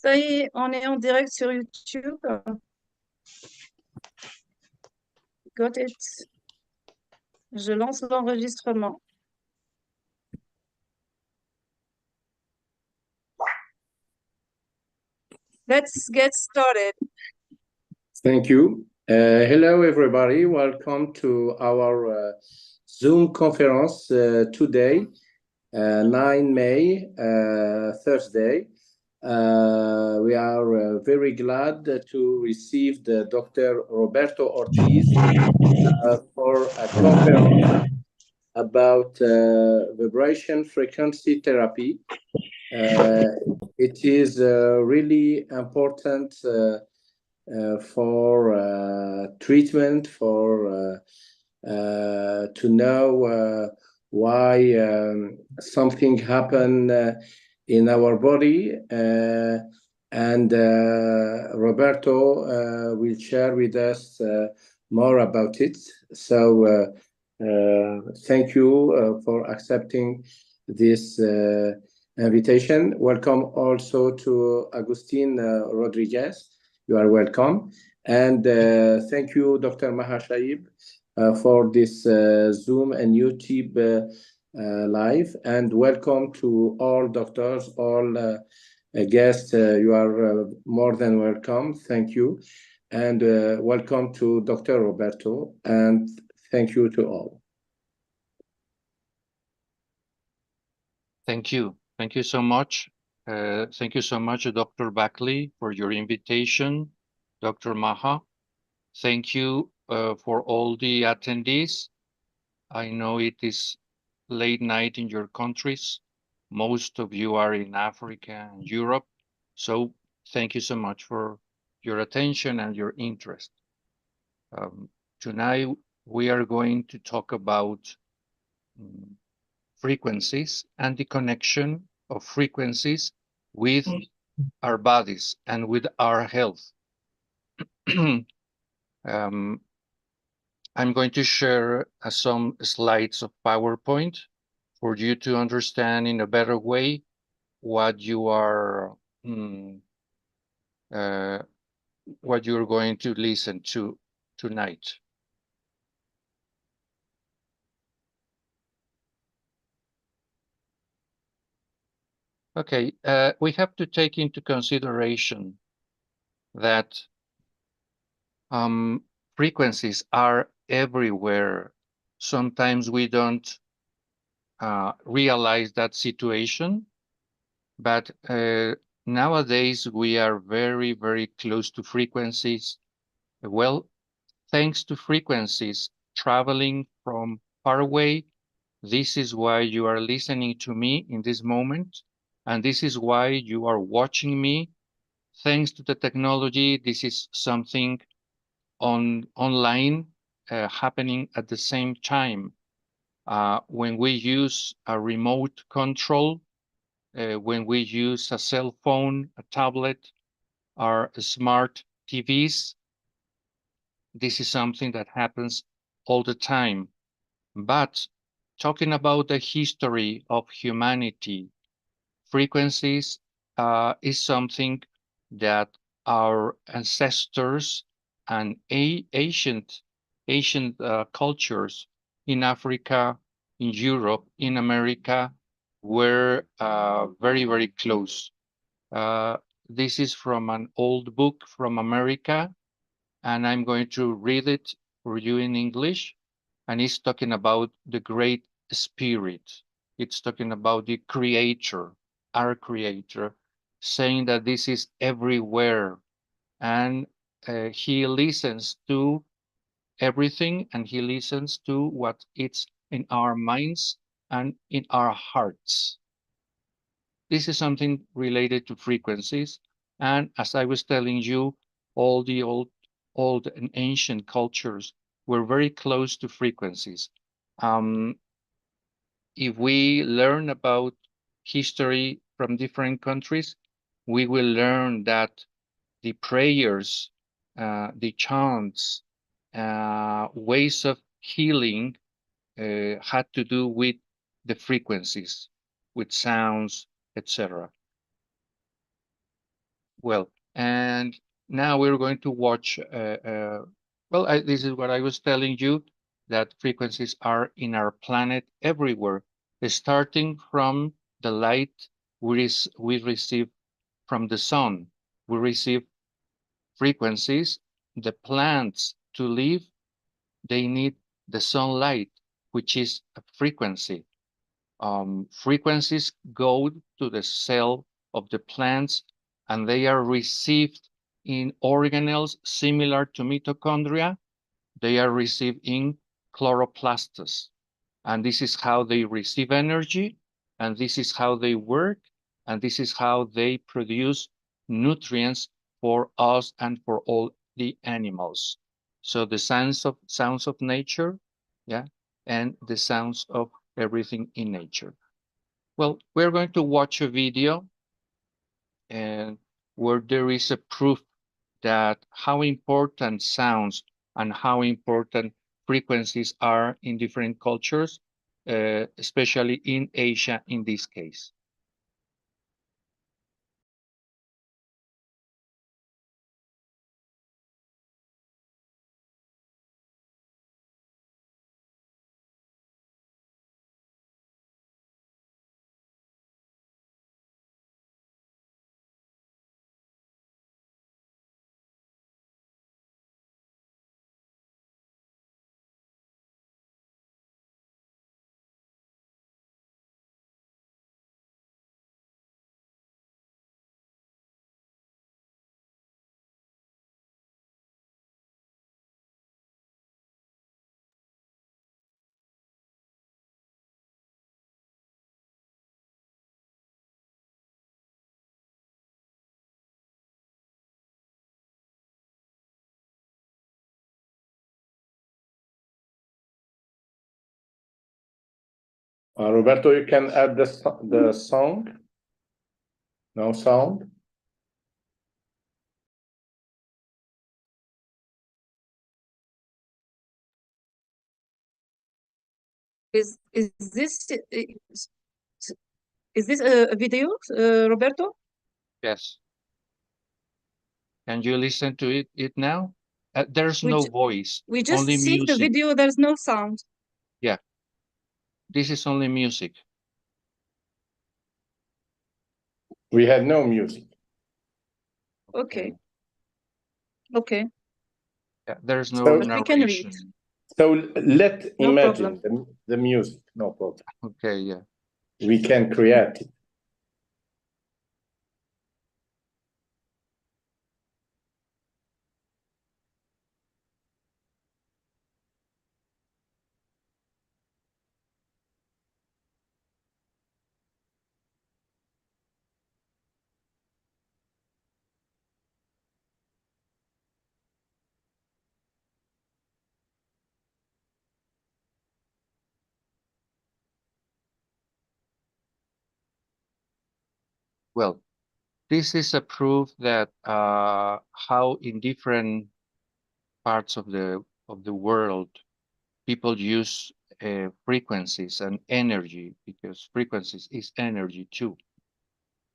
Ça y est, on est en direct sur YouTube. Got it. Je lance l'enregistrement. Let's get started. Thank you. Hello, everybody. Welcome to our Zoom conference today, 9 May, Thursday. We are very glad to receive the Dr. Roberto Ortiz for a conference about vibration frequency therapy. It is really important for treatment, for to know why something happened in our body, and Roberto will share with us more about it. So thank you for accepting this invitation. Welcome also to Agustin Rodriguez. You are welcome. And thank you, Dr. Maha Shaib, for this Zoom and YouTube live. And welcome to all doctors, all guests. You are more than welcome. Thank you. And welcome to Dr. Roberto. And thank you to all. Thank you. Thank you so much. Thank you so much, Dr. Baghlì, for your invitation. Dr. Maha, thank you for all the attendees. I know it is late night in your countries. Most of you are in Africa and Europe. So thank you so much for your attention and your interest. Tonight, we are going to talk about frequencies and the connection of frequencies with our bodies and with our health. I'm going to share some slides of PowerPoint for you to understand in a better way what you are what you're going to listen to tonight. Okay, we have to take into consideration that frequencies are everywhere. Sometimes we don't realize that situation, but nowadays we are very, very close to frequencies. Well, thanks to frequencies traveling from far away, this is why you are listening to me in this moment, and this is why you are watching me. Thanks to the technology, this is something online happening at the same time. When we use a remote control, when we use a cell phone, a tablet, or smart TVs, this is something that happens all the time. But talking about the history of humanity, frequencies is something that our ancestors and ancient cultures in Africa, in Europe, in America were very, very close. This is from an old book from America, and I'm going to read it for you in English. And it's talking about the Great Spirit. It's talking about the Creator, our Creator, saying that this is everywhere. And he listens to everything, and he listens to what it's in our minds and in our hearts. This is something related to frequencies. And as I was telling you, all the old and ancient cultures were very close to frequencies. If we learn about history from different countries, we will learn that the prayers, the chants, ways of healing had to do with the frequencies, with sounds, etc. Well, and now we're going to watch, well, this is what I was telling you, that frequencies are in our planet everywhere, starting from the light we receive from the sun. We receive frequencies. The plants to live, they need the sunlight, which is a frequency. Frequencies go to the cell of the plants and they are received in organelles similar to mitochondria. They are received in chloroplastos. And this is how they receive energy, and this is how they work, and this is how they produce nutrients for us and for all the animals. So the sounds of nature, yeah, and the sounds of everything in nature. Well, we're going to watch a video and where there is a proof that how important sounds and how important frequencies are in different cultures, especially in Asia in this case. Roberto, you can add the song. No sound. Is this a video, Roberto? Yes. Can you listen to it now? There's We no ju- voice, we just only see the music. video. There's no sound. Yeah, this is only music. We had no music. Okay. Okay. Yeah, there's no So, But we can read. narration. so let No imagine problem. the music, no problem. Okay, yeah. We can create it. Well, this is a proof that how in different parts of the world people use frequencies and energy, because frequencies is energy too.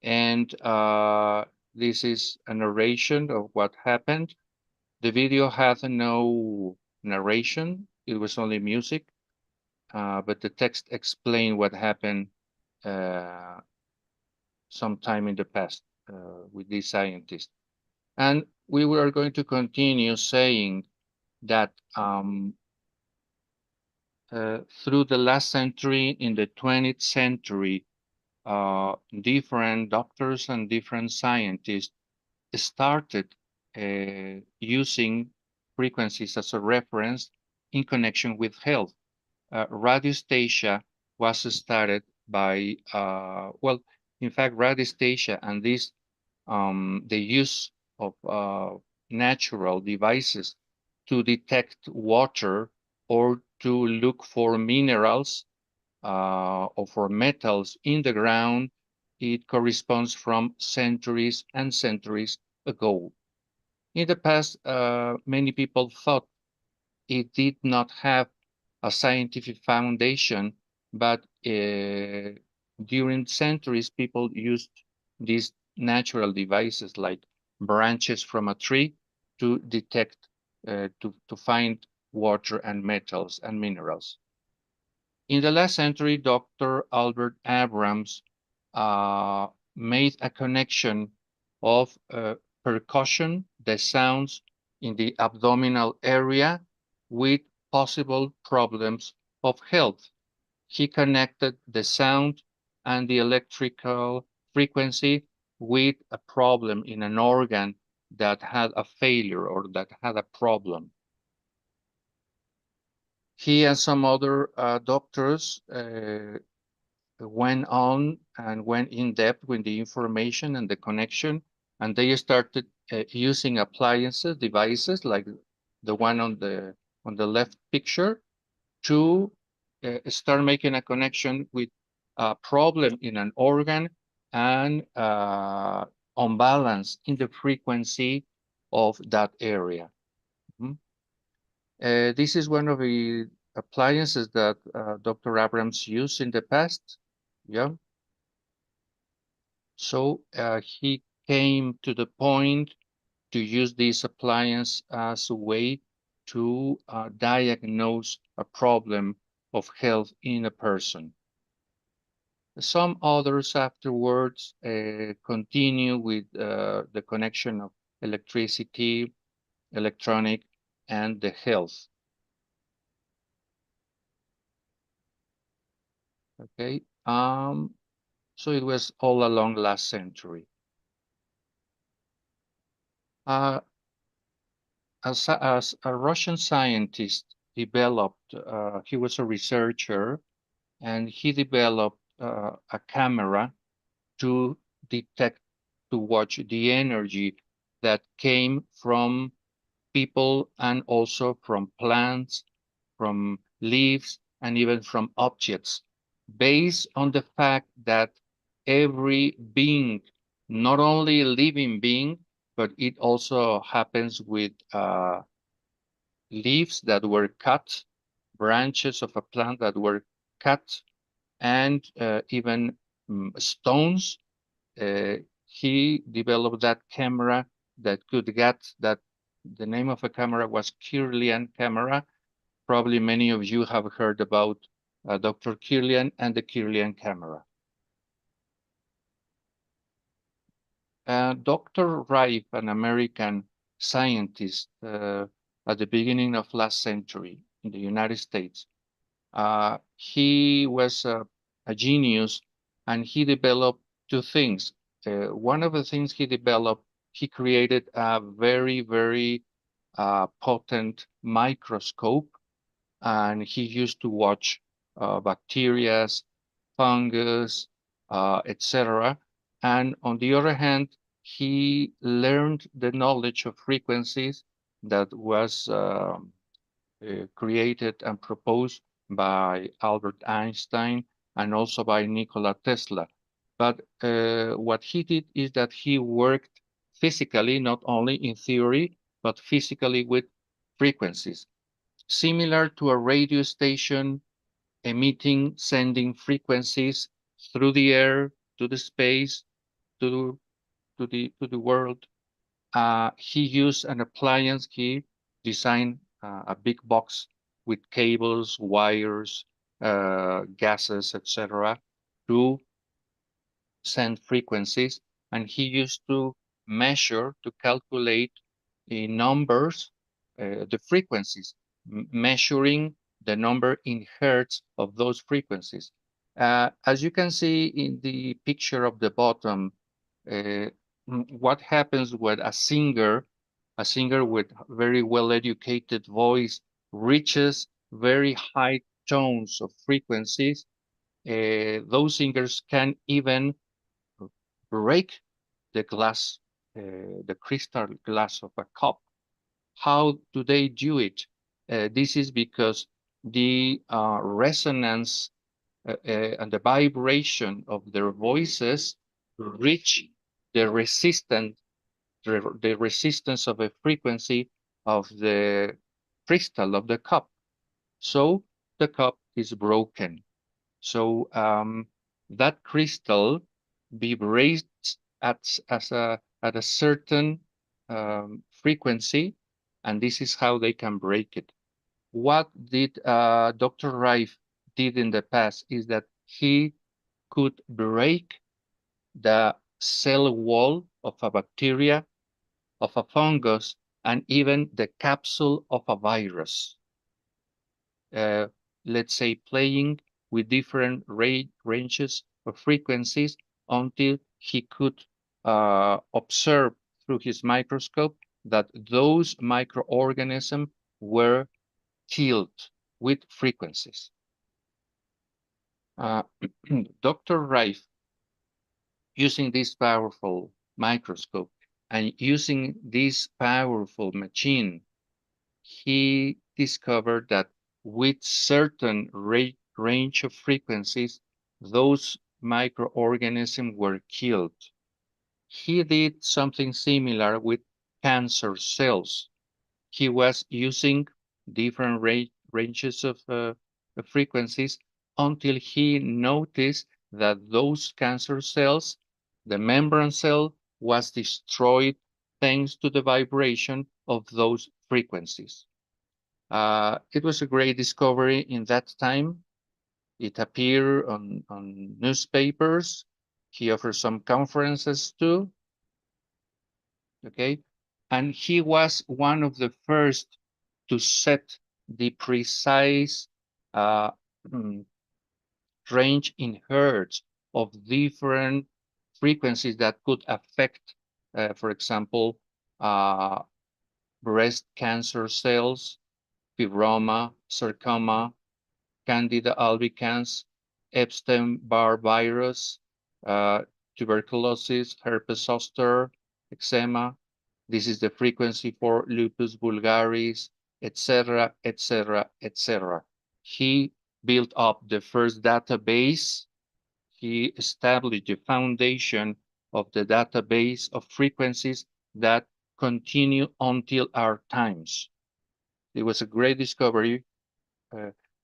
And this is a narration of what happened. The video had no narration, it was only music, but the text explained what happened sometime in the past with these scientists. And we were going to continue saying that through the last century, in the 20th century, different doctors and different scientists started using frequencies as a reference in connection with health. Radiostasia was started by, well, in fact, radiostasia and this, the use of natural devices to detect water or to look for minerals or for metals in the ground, it corresponds from centuries and centuries ago. In the past, many people thought it did not have a scientific foundation, but during centuries, people used these natural devices like branches from a tree to detect, to find water and metals and minerals. In the last century, Dr. Albert Abrams made a connection of percussion, the sounds in the abdominal area, with possible problems of health. He connected the sound and the electrical frequency with a problem in an organ that had a failure or that had a problem. He and some other doctors went on and went in depth with the information and the connection, and they started using appliances, devices like the one on the left picture, to start making a connection with a problem in an organ and unbalance in the frequency of that area. This is one of the appliances that Dr. Abrams used in the past. Yeah. So he came to the point to use this appliance as a way to diagnose a problem of health in a person. Some others afterwards continue with the connection of electricity, electronic, and the health. Okay. So it was all along last century. As a Russian scientist developed, he was a researcher, and he developed a camera to detect, to watch the energy that came from people and also from plants, from leaves, and even from objects, based on the fact that every being, not only a living being, but it also happens with leaves that were cut, branches of a plant that were cut, and even stones. He developed that camera that could get that. The name of a camera was Kirlian camera. Probably many of you have heard about Dr. Kirlian and the Kirlian camera. Dr. Rife, an American scientist at the beginning of last century in the United States, he was a genius, and he developed two things. One of the things he developed, he created a very, very potent microscope, and he used to watch bacteria, fungus, etc. And on the other hand, he learned the knowledge of frequencies that was created and proposed by Albert Einstein and also by Nikola Tesla. But what he did is that he worked physically, not only in theory, but physically with frequencies, similar to a radio station emitting, sending frequencies through the air, to the space, to the world. He used an appliance. He designed a big box with cables, wires, gases, etc., to send frequencies, and he used to measure, to calculate in numbers, the frequencies, measuring the number in hertz of those frequencies. As you can see in the picture of the bottom, what happens when a singer with very well-educated voice reaches very high tones of frequencies, those singers can even break the glass, the crystal glass of a cup. How do they do it? This is because the resonance and the vibration of their voices reach the resistance of a frequency of the crystal of the cup. So the cup is broken. So that crystal vibrates at a certain frequency, and this is how they can break it. What did Dr. Rife did in the past is that he could break the cell wall of a bacteria, of a fungus, and even the capsule of a virus. Let's say playing with different ranges of frequencies until he could observe through his microscope that those microorganisms were killed with frequencies. Dr. Rife, using this powerful microscope and using this powerful machine, he discovered that with certain range of frequencies, those microorganisms were killed. He did something similar with cancer cells. He was using different ranges of frequencies until he noticed that those cancer cells, the membrane cell, was destroyed thanks to the vibration of those frequencies. It was a great discovery in that time. It appeared on newspapers. He offered some conferences too. Okay. And he was one of the first to set the precise range in hertz of different frequencies that could affect, for example, breast cancer cells, fibroma, sarcoma, Candida albicans, Epstein-Barr virus, tuberculosis, herpes zoster, eczema. This is the frequency for lupus vulgaris, etc., etc., etc. He built up the first database. He established the foundation of the database of frequencies that continue until our times. It was a great discovery,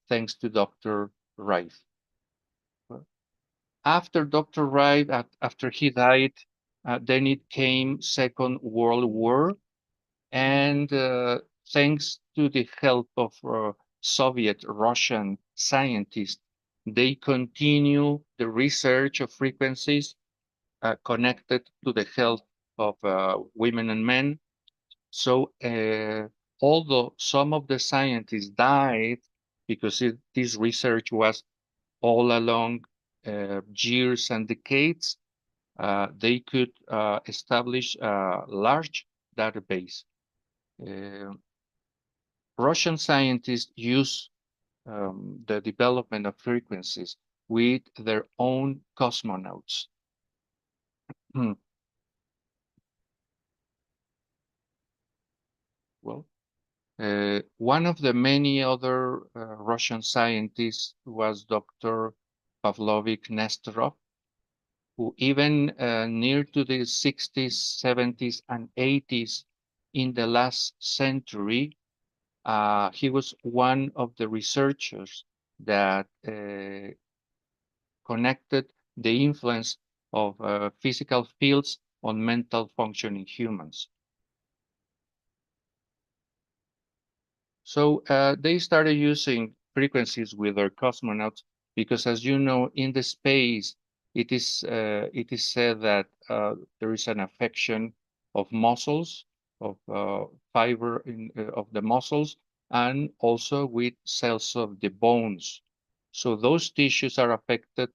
thanks to Dr. Rife. After Dr. Rife, after he died, then it came Second World War, and thanks to the help of Soviet Russian scientists, they continue the research of frequencies connected to the health of women and men. So although some of the scientists died because this research was all along years and decades, they could establish a large database. Russian scientists use the development of frequencies with their own cosmonauts. Well, one of the many other Russian scientists was Dr. Pavlovich Nesterov, who even near to the 60s, 70s, and 80s in the last century, he was one of the researchers that connected the influence of physical fields on mental function in humans. So they started using frequencies with their cosmonauts because, as you know, in the space, it is said that there is an affection of muscles, of fiber of the muscles, and also with cells of the bones. So those tissues are affected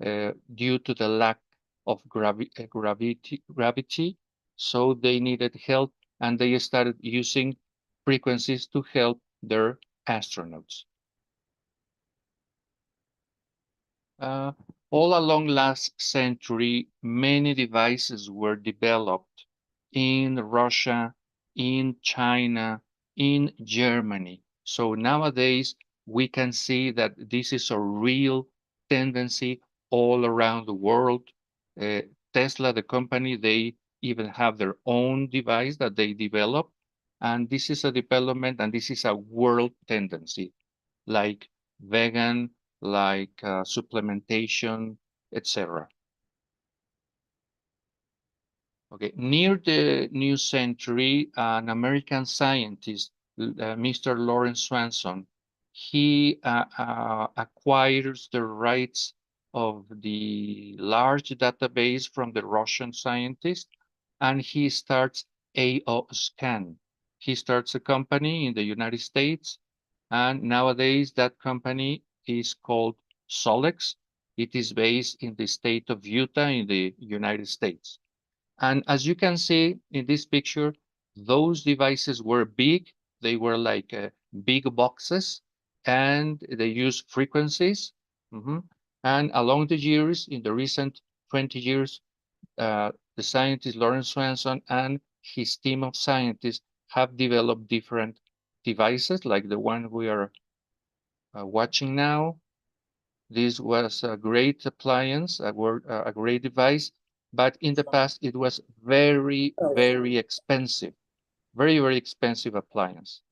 due to the lack of gravity. So they needed help, and they started using frequencies to help their astronauts. All along last century, many devices were developed in Russia, in China, in Germany. So nowadays, we can see that this is a real tendency all around the world. Tesla, the company, they even have their own device that they develop. And this is a development, and this is a world tendency, like vegan, like supplementation, etc. Okay, near the new century, an American scientist, Mr. Lawrence Swanson, he acquires the rights of the large database from the Russian scientist, and he starts AOScan. He starts a company in the United States, and nowadays that company is called Solex. It is based in the state of Utah in the United States. And as you can see in this picture, those devices were big. They were like big boxes, and they use frequencies. And along the years, in the recent 20 years, the scientist Lawrence Swanson and his team of scientists have developed different devices, like the one we are watching now. This was a great appliance, a great device, but in the past it was very, very expensive, very, very expensive appliance.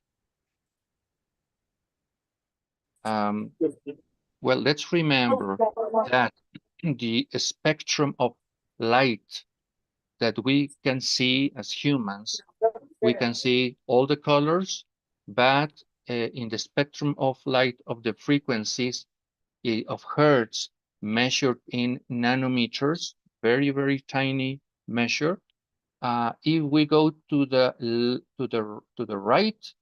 Well, let's remember that the spectrum of light that we can see as humans, we can see all the colors, but in the spectrum of light of the frequencies, of hertz measured in nanometers, very, very tiny measure. If we go to the right,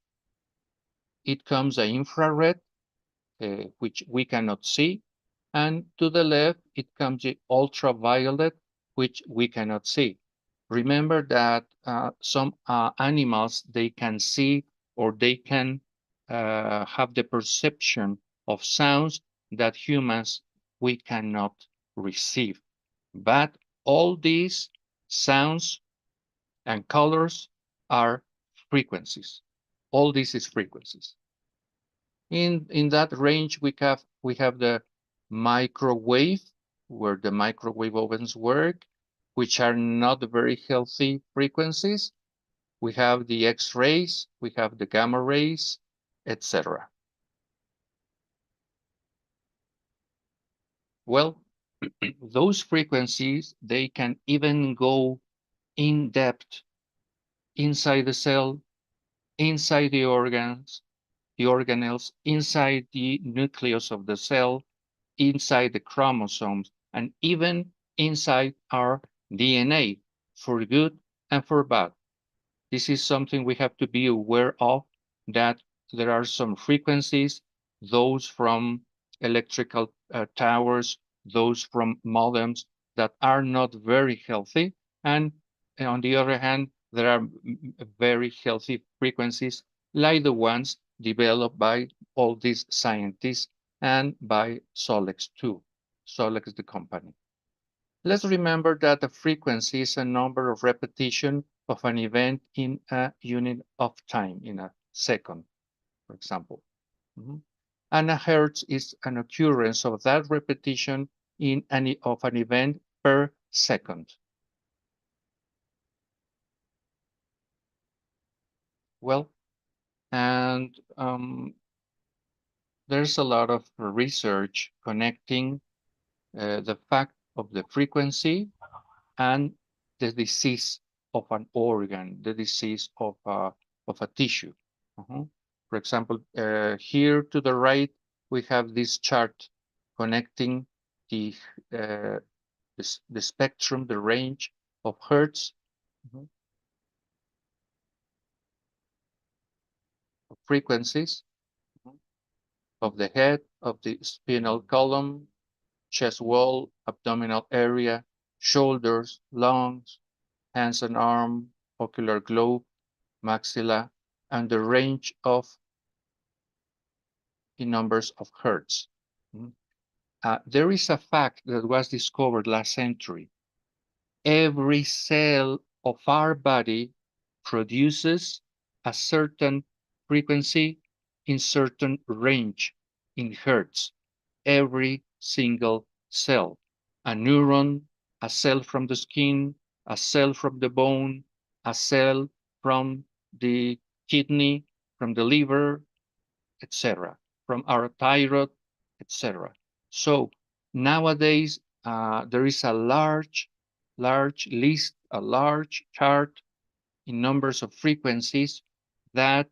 it comes an infrared, which we cannot see, and to the left it comes the ultraviolet, which we cannot see. Remember that some animals, they can see, or they can have the perception of sounds that humans, we cannot receive. But all these sounds and colors are frequencies. All this is frequencies. In that range, we have the microwave, where the microwave ovens work, which are not very healthy frequencies. We have the X-rays, we have the gamma rays, etc. Well, those frequencies, they can even go in depth inside the cell, inside the organs, the organelles, inside the nucleus of the cell, inside the chromosomes, and even inside our DNA, for good and for bad. This is something we have to be aware of, that there are some frequencies, those from electrical towers, those from modems, that are not very healthy. And on the other hand, there are very healthy frequencies, like the ones developed by all these scientists and by Solex too. Solex, the company. Let's remember that a frequency is a number of repetition of an event in a unit of time, in a second, for example. And a hertz is an occurrence of that repetition in of an event per second. Well, and there's a lot of research connecting the fact of the frequency and the disease of an organ, the disease of a tissue. For example, here to the right, we have this chart connecting the spectrum, the range of hertz, of frequencies, of the head, of the spinal column, chest wall, abdominal area, shoulders, lungs, hands and arm, ocular globe, maxilla, and the range of in numbers of hertz. There is a fact that was discovered last century. Every cell of our body produces a certain frequency in certain range in hertz. Every single cell. A neuron, a cell from the skin, a cell from the bone, a cell from the kidney, from the liver, etc., from our thyroid, etc. So nowadays, there is a large a large chart in numbers of frequencies that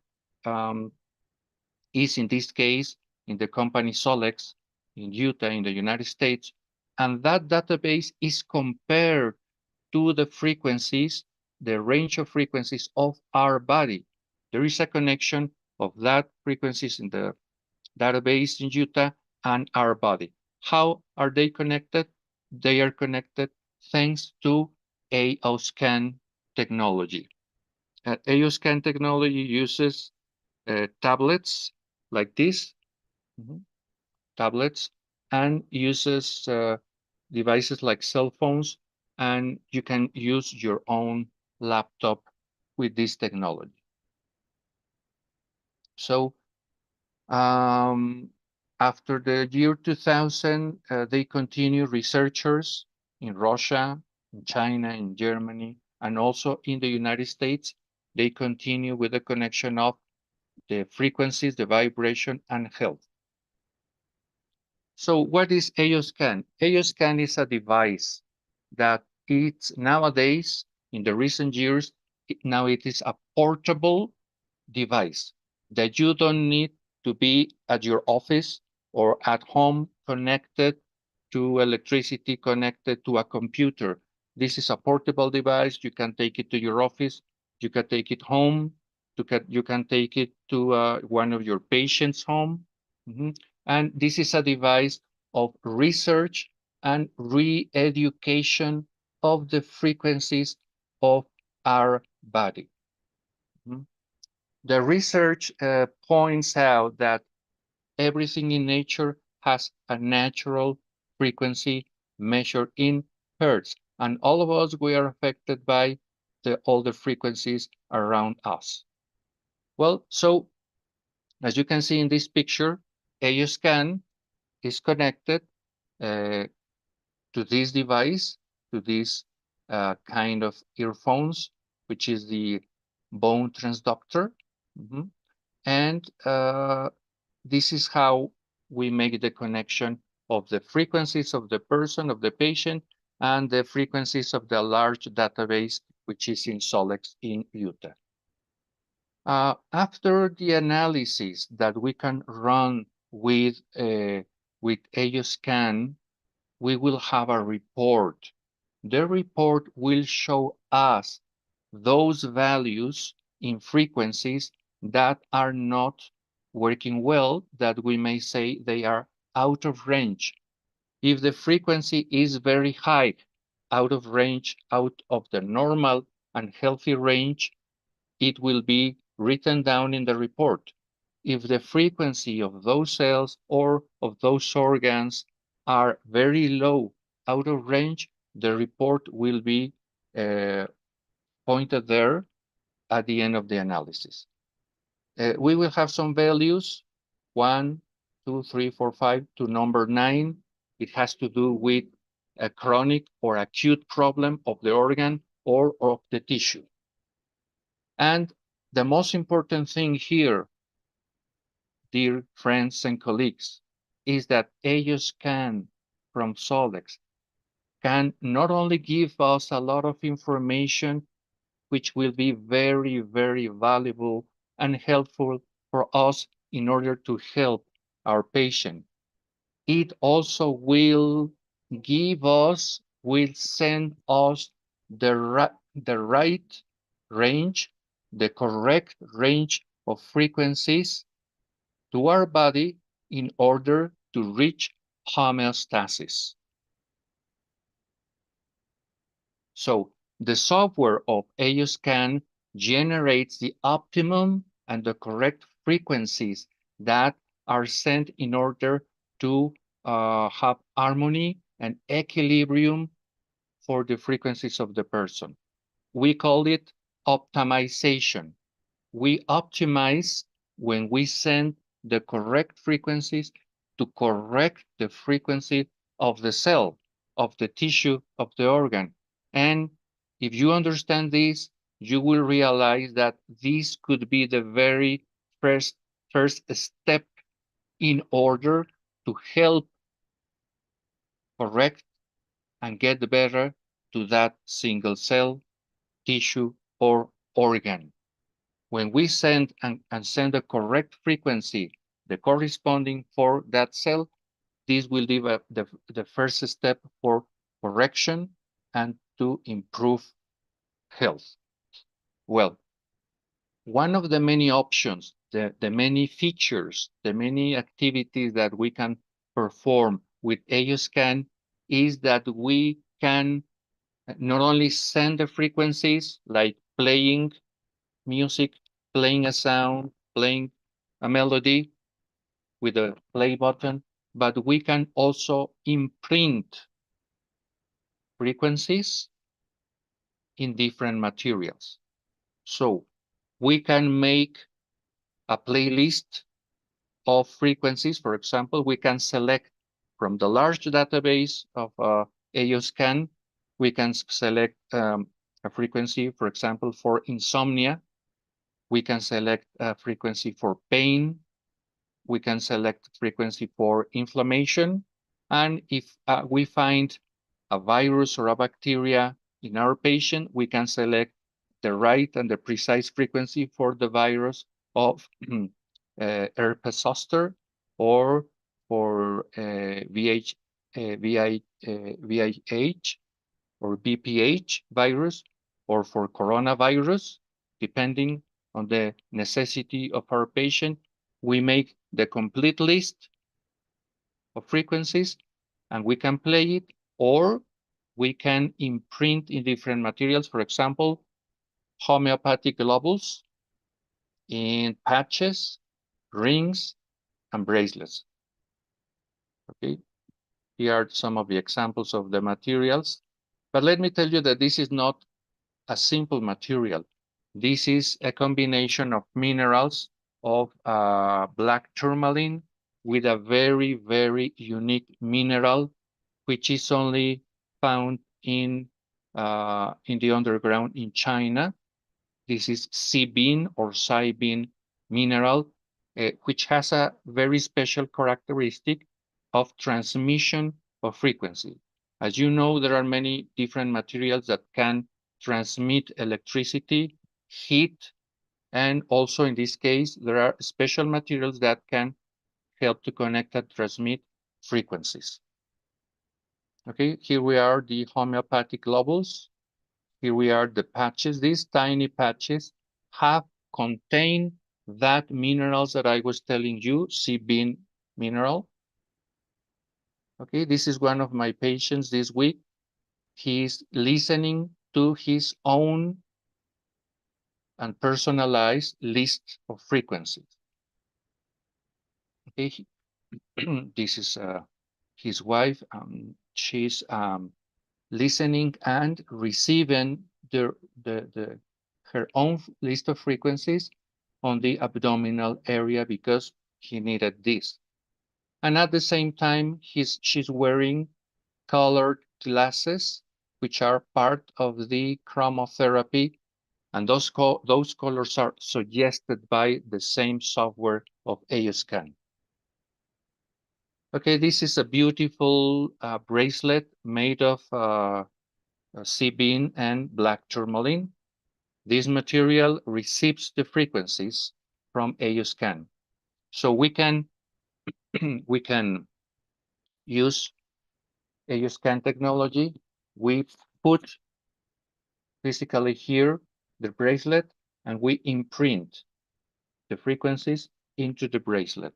is in this case in the company Solex in Utah in the United States. And that database is compared to the frequencies, the range of frequencies of our body. There is a connection of that frequencies in the database in Utah and our body. How are they connected? They are connected thanks to AOScan technology. AOScan technology uses tablets like this, tablets, and uses devices like cell phones, and you can use your own laptop with this technology. So after the year 2000, they continue researchers in Russia, in China, in Germany, and also in the United States. They continue with the connection of the frequencies, the vibration, and health. So what is AOScan? AOScan is a device that it's nowadays, in the recent years, now it is a portable device that you don't need to be at your office or at home connected to electricity, connected to a computer. This is a portable device. You can take it to your office. You can take it home. You can take it to one of your patients' home. And this is a device of research and re-education of the frequencies of our body. The research points out that everything in nature has a natural frequency measured in hertz, and all of us, we are affected by all the frequencies around us. Well, so as you can see in this picture, AOScan is connected to this device, to this kind of earphones, which is the bone transductor. And this is how we make the connection of the frequencies of the person, of the patient, and the frequencies of the large database, which is in Solex in Utah. After the analysis that we can run with AOScan, we will have a report. The report will show us those values in frequencies that are not working well, that we may say they are out of range. If the frequency is very high, out of range, out of the normal and healthy range, it will be written down in the report. If the frequency of those cells or of those organs are very low, out of range, the report will be pointed there at the end of the analysis. We will have some values, 1, 2, 3, 4, 5 to number 9. It has to do with a chronic or acute problem of the organ or of the tissue. And the most important thing here, dear friends and colleagues, is that AOScan from Solex can not only give us a lot of information, which will be very, very valuable and helpful for us in order to help our patient. It also will send us the right range, the correct range of frequencies to our body in order to reach homeostasis. So the software of AOScan generates the optimum and the correct frequencies that are sent in order to have harmony and equilibrium for the frequencies of the person. We call it optimization. We optimize when we send the correct frequencies to correct the frequency of the cell, of the tissue, of the organ. And if you understand this, you will realize that this could be the very first step in order to help correct and get better to that single cell, tissue, or organ. When we send and send the correct frequency, the corresponding for that cell, this will be the first step for correction and to improve health. Well, one of the many options, the many features, the many activities that we can perform with AOScan is that we can not only send the frequencies like playing music, playing a sound, playing a melody with the play button, but we can also imprint frequencies in different materials. So we can make a playlist of frequencies. For example, we can select from the large database of AOScan, we can select a frequency, for example, for insomnia. We can select a frequency for pain. We can select frequency for inflammation. And if we find a virus or a bacteria in our patient, we can select the right and the precise frequency for the virus of herpes zoster or for VIH or BPH virus or for coronavirus, depending on the necessity of our patient. We make the complete list of frequencies and we can play it, or we can imprint in different materials, for example, homeopathic globules in patches, rings, and bracelets. Okay, here are some of the examples of the materials. But let me tell you that this is not a simple material. This is a combination of minerals of black tourmaline with a very, very unique mineral, which is only found in the underground in China. This is C-bean or Sci-bean mineral, which has a very special characteristic of transmission of frequency. As you know, there are many different materials that can transmit electricity, heat, and also in this case, there are special materials that can help to connect and transmit frequencies. Okay, here we are the homeopathic globules. Here we are the patches. These tiny patches contain that minerals that I was telling you, C-bean mineral. Okay, this is one of my patients this week. He's listening to his own and personalized list of frequencies. Okay, this is his wife. She's listening and receiving her own list of frequencies on the abdominal area because he needed this. And at the same time, she's wearing colored glasses, which are part of the chromotherapy. And those colors are suggested by the same software of AOScan. Okay, this is a beautiful bracelet made of C-bean and black tourmaline. This material receives the frequencies from AOScan. So we can use AOScan technology. We put physically here the bracelet and we imprint the frequencies into the bracelet.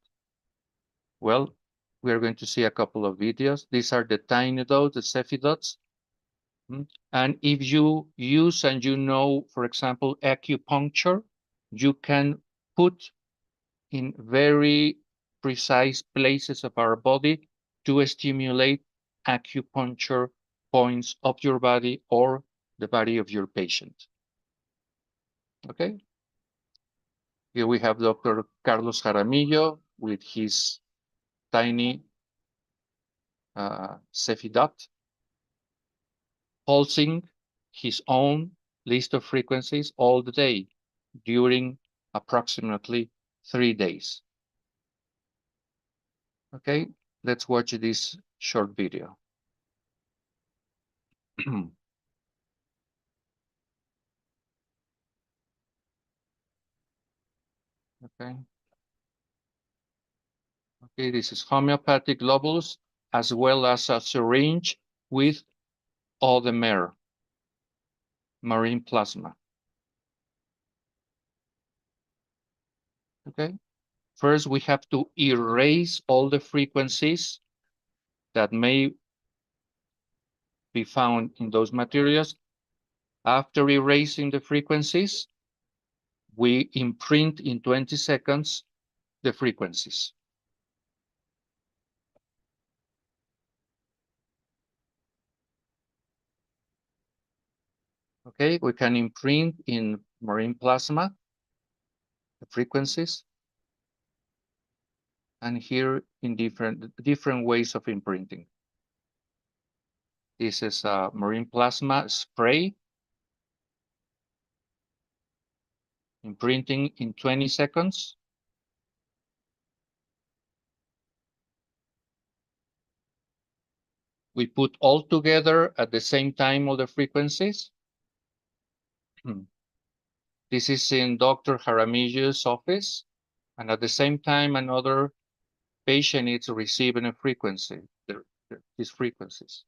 Well, we are going to see a couple of videos. These are the tiny dots, the Cepheid dots. And if you use and you know, for example, acupuncture, you can put in very precise places of our body to stimulate acupuncture points of your body or the body of your patient. Okay. Here we have Dr. Carlos Jaramillo with his tiny Cepheid dot, pulsing his own list of frequencies all the day during approximately 3 days. Okay, let's watch this short video. Okay. Okay, this is homeopathic globules, as well as a syringe with polymer, marine plasma. Okay. First, we have to erase all the frequencies that may be found in those materials. After erasing the frequencies, we imprint in 20 seconds the frequencies. Okay, we can imprint in marine plasma the frequencies, and here in different ways of imprinting. This is a marine plasma spray, imprinting in 20 seconds. We put all together at the same time all the frequencies. This is in Dr. Jaramillo's office, and at the same time, another patient is receiving a frequency, these frequencies.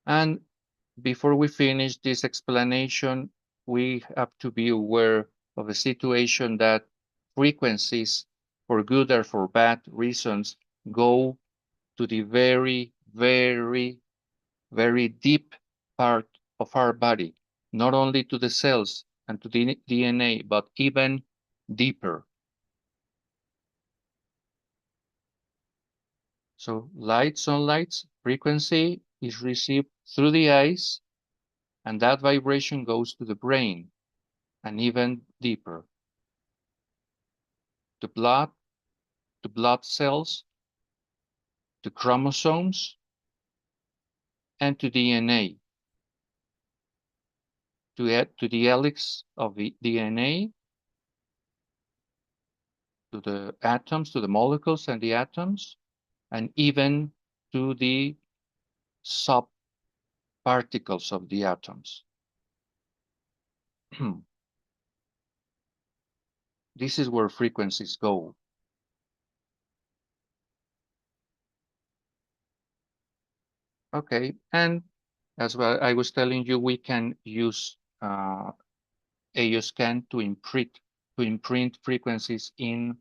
And before we finish this explanation, we have to be aware of a situation that frequencies, for good or for bad reasons, go to the very, very, very deep part of our body, not only to the cells and to the DNA, but even deeper. So sunlight frequency is received through the eyes, and that vibration goes to the brain and even deeper. The blood cells, to chromosomes, and to DNA, to the helix of the DNA, to the atoms, to the molecules and the atoms, and even to the subparticles of the atoms. This is where frequencies go. Okay, and as well, I was telling you, we can use AOScan to imprint frequencies in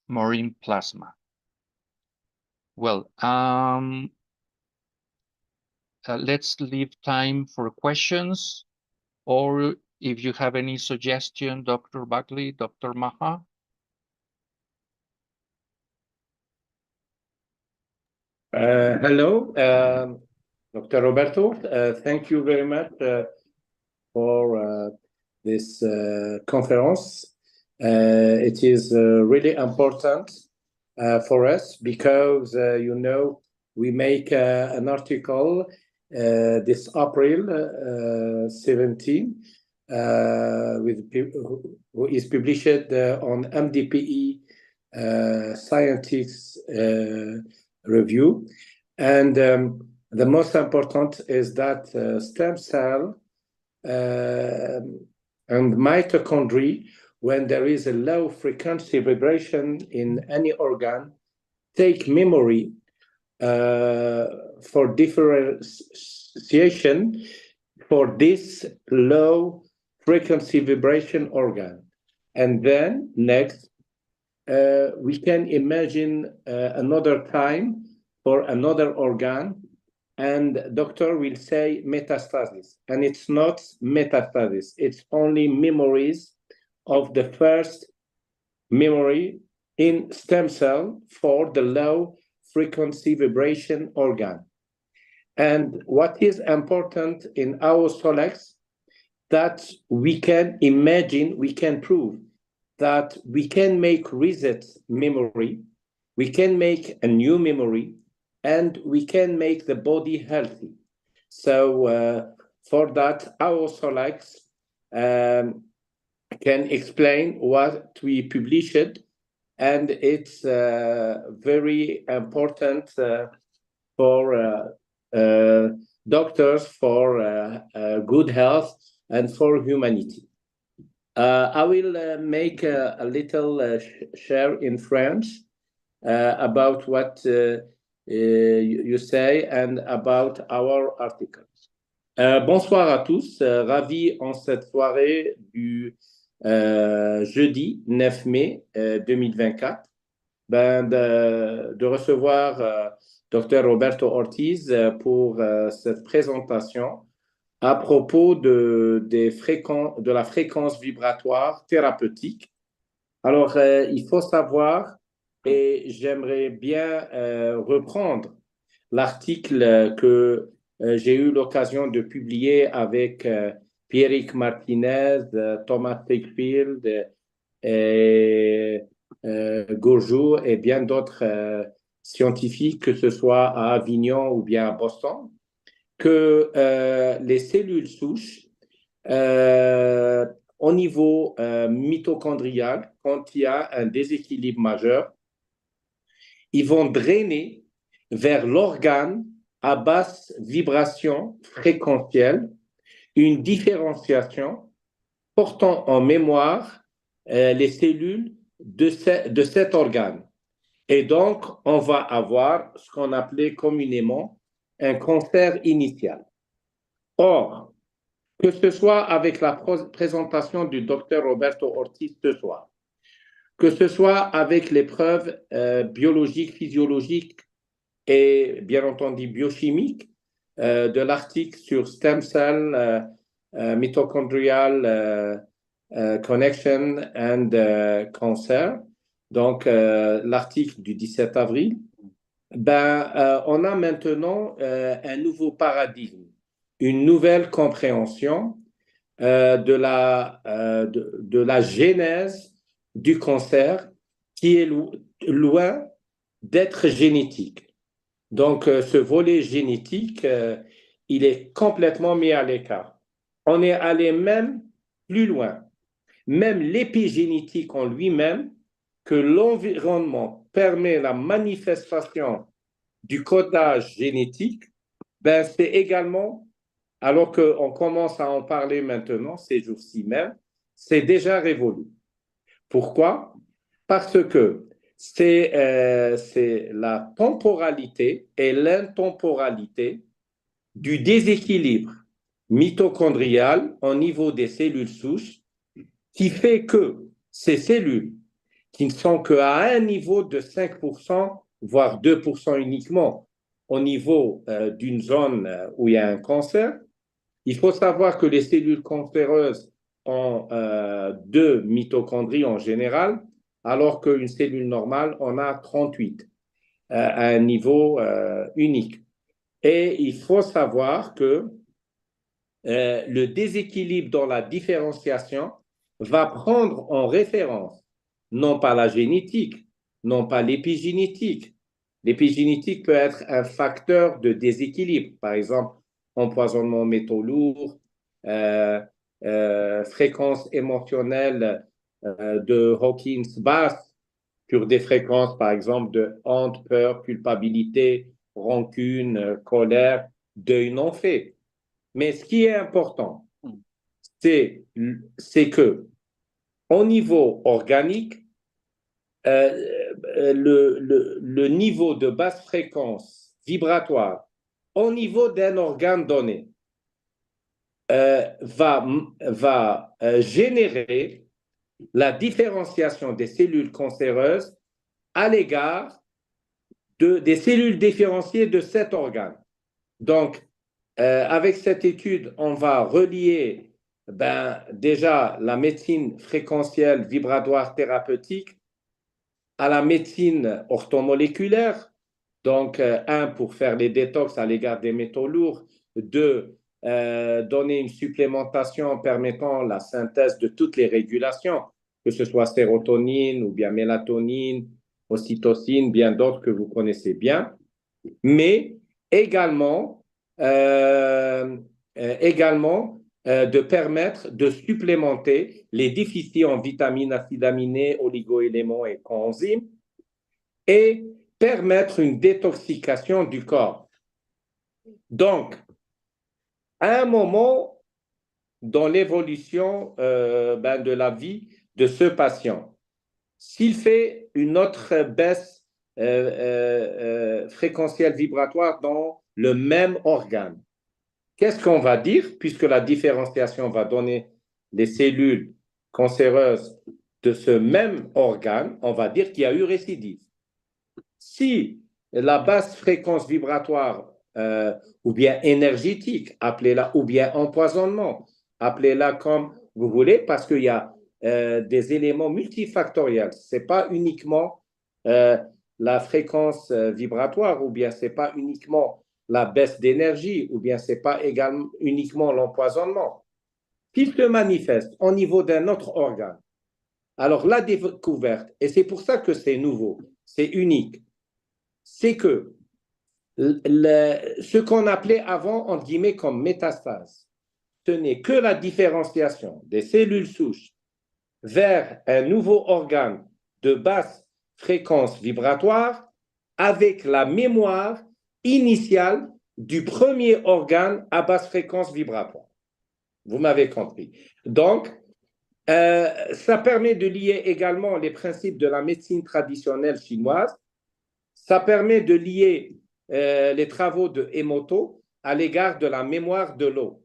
marine plasma. Well, let's leave time for questions, or if you have any suggestion, Dr. Baghlai, Dr. Maha. Hello, Dr. Roberto. Thank you very much for this conference. It is really important for us because, you know, we make an article this April 17 who is published on MDPE Scientists Review. And the most important is that stem cell and mitochondria, when there is a low frequency vibration in any organ, take memory for differentiation for this low frequency vibration organ. And then next, we can imagine another time for another organ, and doctor will say metastasis. And it's not metastasis, it's only memories of the first memory in stem cell for the low frequency vibration organ. And what is important in our Solex, that we can imagine, we can prove that we can make reset memory, we can make a new memory, and we can make the body healthy. So for that, our Solex can explain what we published, and it's very important for doctors, for good health, and for humanity. I will make a little share in French about what you say and about our articles. Bonsoir à tous, ravi en cette soirée du jeudi 9 mai 2024 de recevoir Dr. Roberto Ortiz pour cette présentation à propos de la fréquence vibratoire thérapeutique. Alors, il faut savoir, et j'aimerais bien reprendre l'article que j'ai eu l'occasion de publier avec Pierrick Martinez, Thomas Wakefield et Gourjou et bien d'autres scientifiques, que ce soit à Avignon ou bien à Boston, que les cellules souches, au niveau mitochondrial, quand il y a un déséquilibre majeur, ils vont drainer vers l'organe à basse vibration fréquentielle une différenciation portant en mémoire les cellules de cet organe. Et donc, on va avoir ce qu'on appelait communément un cancer initial. Or, que ce soit avec la présentation du docteur Roberto Ortiz ce soir, que ce soit avec les preuves biologiques, physiologiques et bien entendu biochimiques de l'article sur stem cell mitochondrial connection and cancer, donc l'article du 17 avril, on a maintenant un nouveau paradigme, une nouvelle compréhension de la genèse du cancer qui est loin d'être génétique. Donc, ce volet génétique, il est complètement mis à l'écart. On est allé même plus loin. Même l'épigénétique en lui-même, que l'environnement permet la manifestation du codage génétique, c'est également, alors qu'on commence à en parler maintenant, ces jours-ci même, c'est déjà révolu. Pourquoi? Parce que c'est la temporalité et l'intemporalité du déséquilibre mitochondrial au niveau des cellules souches qui fait que ces cellules, qui ne sont qu'à un niveau de 5%, voire 2% uniquement, au niveau d'une zone où il y a un cancer, il faut savoir que les cellules cancéreuses ont 2 mitochondries en général, alors qu'une cellule normale en a 38 à un niveau unique. Et il faut savoir que le déséquilibre dans la différenciation va prendre en référence non pas la génétique, non pas l'épigénétique. L'épigénétique peut être un facteur de déséquilibre, par exemple empoisonnement aux métaux lourds, fréquence émotionnelle de Hawkins basse sur des fréquences, par exemple, de honte, peur, culpabilité, rancune, colère, deuil non fait. Mais ce qui est important, c'est que au niveau organique, le niveau de basse fréquence vibratoire au niveau d'un organe donné va générer la différenciation des cellules cancéreuses à l'égard des cellules différenciées de cet organe. Donc, avec cette étude, on va relier déjà la médecine fréquentielle vibratoire thérapeutique à la médecine orthomoléculaire. Donc, un, pour faire les détox à l'égard des métaux lourds. Deux, donner une supplémentation permettant la synthèse de toutes les régulations, que ce soit sérotonine ou bien mélatonine, ocytocine, bien d'autres que vous connaissez bien. Mais également, de permettre de supplémenter les déficits en vitamines, acides aminés, oligoéléments et coenzymes et permettre une détoxication du corps. Donc, à un moment, dans l'évolution de la vie de ce patient. S'il fait une autre baisse fréquentielle vibratoire dans le même organe, qu'est-ce qu'on va dire, puisque la différenciation va donner les cellules cancéreuses de ce même organe, on va dire qu'il y a eu récidive. Si la basse fréquence vibratoire ou bien énergétique, appelez-la, ou bien empoisonnement, appelez-la comme vous voulez, parce qu'il y a des éléments multifactoriels. Ce n'est pas uniquement la fréquence vibratoire, ou bien ce n'est pas uniquement la baisse d'énergie, ou bien ce n'est pas également uniquement l'empoisonnement. S'il se manifeste au niveau d'un autre organe, alors la découverte, et c'est pour ça que c'est nouveau, c'est unique, c'est que ce qu'on appelait avant, entre guillemets, comme métastase, ce n'est que la différenciation des cellules souches vers un nouveau organe de basse fréquence vibratoire avec la mémoire initiale du premier organe à basse fréquence vibratoire. Vous m'avez compris. Donc, ça permet de lier également les principes de la médecine traditionnelle chinoise. Ça permet de lier les travaux de Emoto à l'égard de la mémoire de l'eau.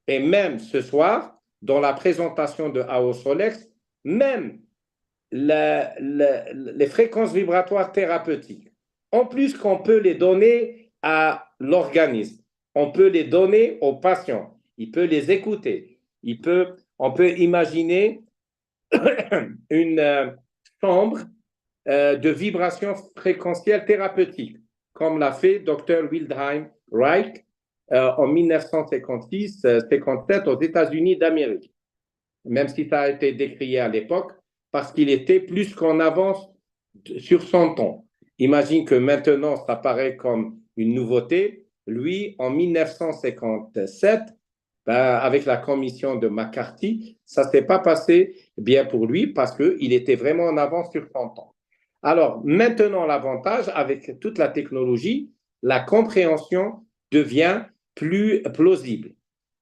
Et même ce soir, dans la présentation de Ao Solex, même les fréquences vibratoires thérapeutiques, en plus qu'on peut les donner à l'organisme, on peut les donner aux patients, il peut les écouter, on peut imaginer une chambre de vibrations fréquentielles thérapeutiques, comme l'a fait Dr. Wildheim Reich en 1956-57 aux États-Unis d'Amérique, même si ça a été décrié à l'époque, parce qu'il était plus qu'en avance sur son temps. Imagine que maintenant, ça paraît comme une nouveauté. Lui, en 1957, avec la commission de McCarthy, ça ne s'est pas passé bien pour lui parce qu'il était vraiment en avance sur son temps. Alors, maintenant, l'avantage, avec toute la technologie, la compréhension devient plus plausible.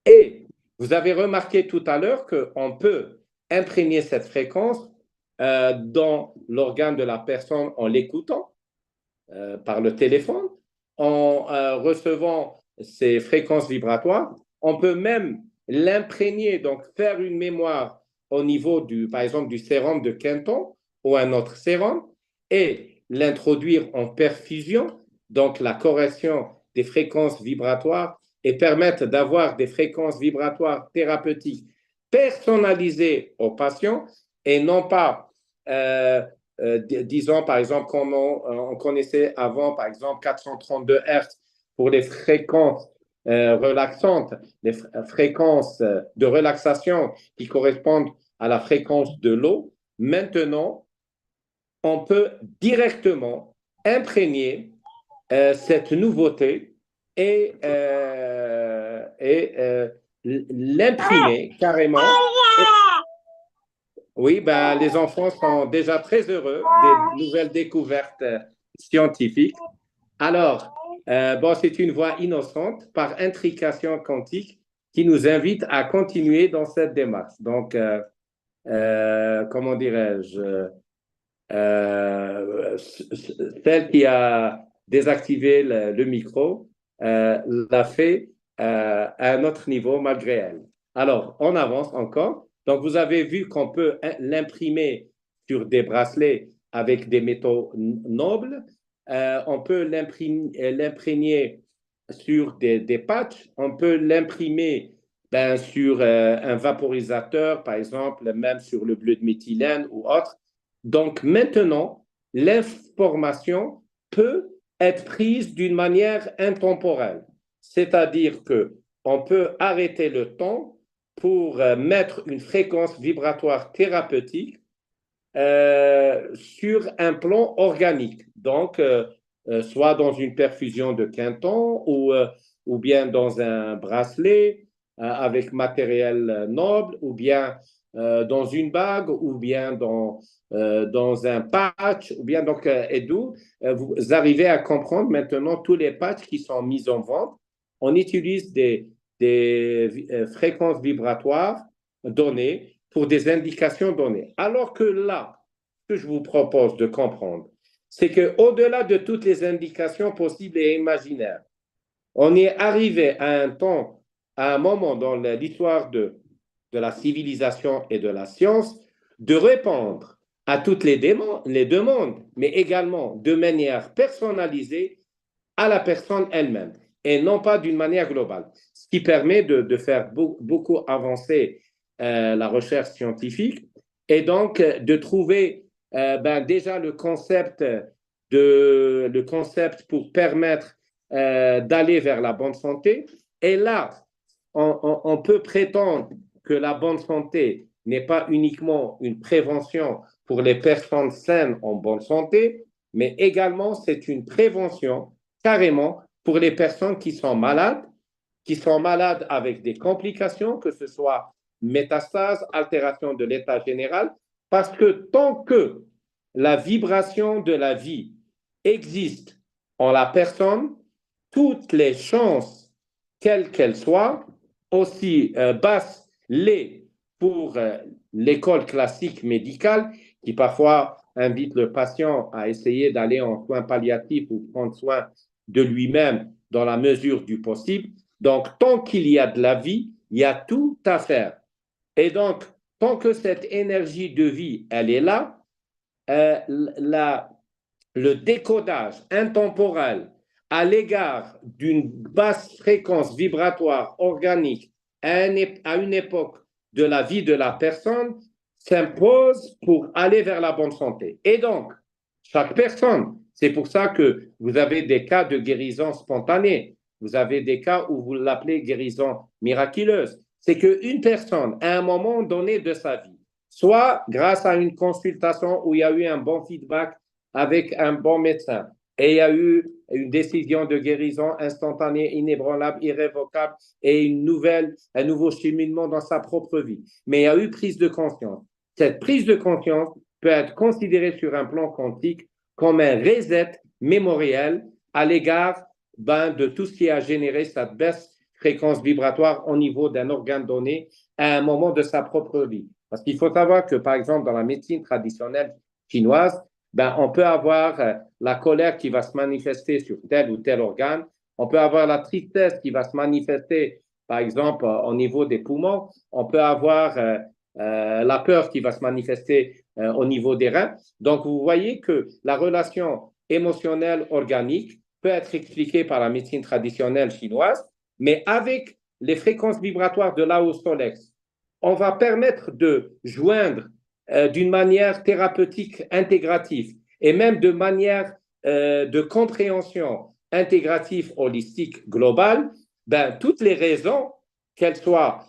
Et vous avez remarqué tout à l'heure qu'on peut imprégner cette fréquence dans l'organe de la personne en l'écoutant par le téléphone, en recevant ces fréquences vibratoires. On peut même l'imprégner, donc faire une mémoire au niveau, par exemple, du sérum de Quinton ou un autre sérum, et l'introduire en perfusion, donc la correction des fréquences vibratoires, et permettre d'avoir des fréquences vibratoires thérapeutiques personnalisées aux patients et non pas, disons par exemple, comme on connaissait avant, par exemple 432 Hz pour les fréquences relaxantes, les fréquences de relaxation qui correspondent à la fréquence de l'eau. Maintenant, on peut directement imprégner cette nouveauté et l'imprimer carrément. Oui, les enfants sont déjà très heureux des nouvelles découvertes scientifiques. Alors, c'est une voie innocente par intrication quantique qui nous invite à continuer dans cette démarche. Donc, comment dirais-je, celle qui a désactivé le micro l'a fait à un autre niveau malgré elle. Alors, on avance encore. Donc, vous avez vu qu'on peut l'imprimer sur des bracelets avec des métaux nobles. On peut l'imprégner sur des patchs. On peut l'imprimer sur un vaporisateur, par exemple, même sur le bleu de méthylène ou autre. Donc, maintenant, l'information peut être prise d'une manière intemporelle. C'est-à-dire qu'on peut arrêter le temps pour mettre une fréquence vibratoire thérapeutique sur un plan organique. Donc, soit dans une perfusion de Quinton ou bien dans un bracelet avec matériel noble, ou bien dans une bague, ou bien dans un patch, ou bien donc, et d'où vous arrivez à comprendre maintenant tous les patchs qui sont mis en vente. On utilise des fréquences vibratoires données pour des indications données. Alors que là, ce que je vous propose de comprendre, c'est qu'au-delà de toutes les indications possibles et imaginaires, on est arrivé à un moment dans l'histoire de la civilisation et de la science, de répondre à toutes les demandes, mais également de manière personnalisée à la personne elle-même et non pas d'une manière globale. Ce qui permet de faire beaucoup avancer la recherche scientifique et donc de trouver déjà le concept pour permettre d'aller vers la bonne santé. Et là, on peut prétendre que la bonne santé n'est pas uniquement une prévention pour les personnes saines en bonne santé, mais également c'est une prévention carrément pour les personnes qui sont malades avec des complications, que ce soit métastases, altération de l'état général, parce que tant que la vibration de la vie existe en la personne, toutes les chances, quelles qu'elles soient, aussi basses les pour l'école classique médicale, qui parfois invite le patient à essayer d'aller en soins palliatifs ou prendre soin de lui-même dans la mesure du possible. Donc, tant qu'il y a de la vie, il y a tout à faire. Et donc, tant que cette énergie de vie, elle est là, le décodage intemporel à l'égard d'une basse fréquence vibratoire organique à une époque de la vie de la personne s'impose pour aller vers la bonne santé. Et donc, chaque personne, c'est pour ça que vous avez des cas de guérison spontanée, vous avez des cas où vous l'appelez guérison miraculeuse. C'est qu'une personne, à un moment donné de sa vie, soit grâce à une consultation où il y a eu un bon feedback avec un bon médecin, et il y a eu une décision de guérison instantanée, inébranlable, irrévocable, et un nouveau cheminement dans sa propre vie. Mais il y a eu prise de conscience. Cette prise de conscience peut être considérée sur un plan quantique comme un reset mémoriel à l'égard de tout ce qui a généré cette baisse fréquence vibratoire au niveau d'un organe donné à un moment de sa propre vie. Parce qu'il faut savoir que, par exemple, dans la médecine traditionnelle chinoise, on peut avoir la colère qui va se manifester sur tel ou tel organe. On peut avoir la tristesse qui va se manifester, par exemple, au niveau des poumons. On peut avoir la peur qui va se manifester au niveau des reins. Donc, vous voyez que la relation émotionnelle organique peut être expliquée par la médecine traditionnelle chinoise, mais avec les fréquences vibratoires de l'Aostolex, on va permettre de joindre d'une manière thérapeutique intégrative et même de manière de compréhension intégrative, holistique, globale, toutes les raisons, qu'elles soient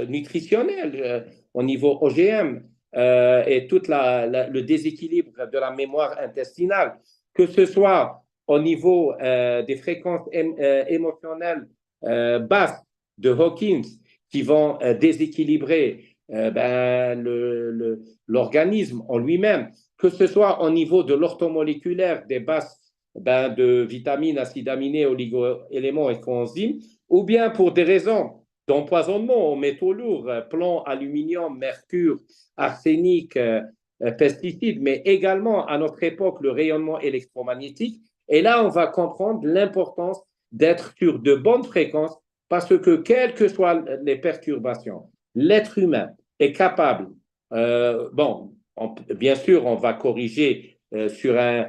nutritionnelles au niveau OGM et tout le déséquilibre de la mémoire intestinale, que ce soit au niveau des fréquences émotionnelles basses de Hawkins qui vont déséquilibrer l'organisme en lui-même, que ce soit au niveau de l'orthomoléculaire des bases de vitamines, acides aminés, oligo-éléments et coenzymes, ou bien pour des raisons d'empoisonnement aux métaux lourds, plomb, aluminium, mercure, arsenic, pesticides, mais également à notre époque le rayonnement électromagnétique. Et là, on va comprendre l'importance d'être sur de bonnes fréquences parce que quelles que soient les perturbations, l'être humain est capable, bien sûr, on va corriger sur un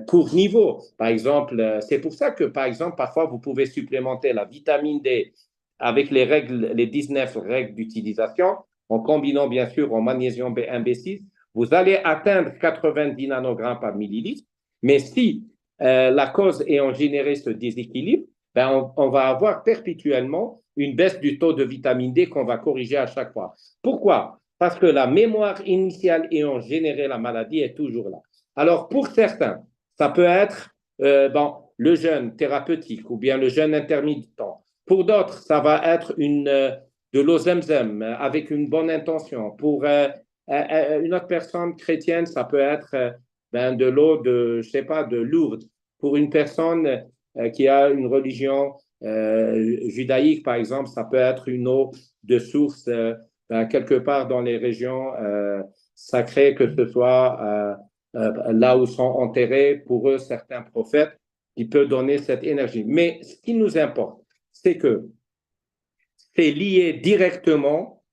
court niveau. Par exemple, c'est pour ça que, par exemple, parfois, vous pouvez supplémenter la vitamine D avec les 19 règles d'utilisation, en combinant, bien sûr, en magnésium B1, B6. Vous allez atteindre 90 nanogrammes par millilitre. Mais si la cause ayant généré ce déséquilibre, on va avoir perpétuellement une baisse du taux de vitamine D qu'on va corriger à chaque fois. Pourquoi? Parce que la mémoire initiale ayant généré la maladie est toujours là. Alors, pour certains, ça peut être le jeûne thérapeutique ou bien le jeûne intermittent. Pour d'autres, ça va être de l'eau Zemzem avec une bonne intention. Pour une autre personne chrétienne, ça peut être de l'eau de Lourdes. Pour une personne qui a une religion judaïque, par exemple, ça peut être une eau de source quelque part dans les régions sacrées, que ce soit là où sont enterrés pour eux certains prophètes, qui peut donner cette énergie. Mais ce qui nous importe, c'est que c'est lié directement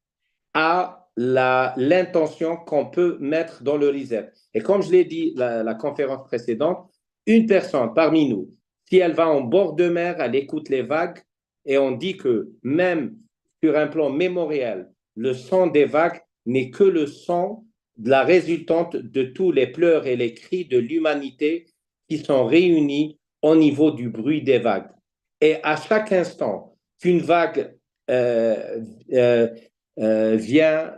à l'intention qu'on peut mettre dans le reset. Et comme je l'ai dit la conférence précédente, une personne parmi nous, si elle va en bord de mer, elle écoute les vagues, et on dit que même sur un plan mémoriel, le son des vagues n'est que le son de la résultante de tous les pleurs et les cris de l'humanité qui sont réunis au niveau du bruit des vagues. Et à chaque instant qu'une vague euh, euh, vient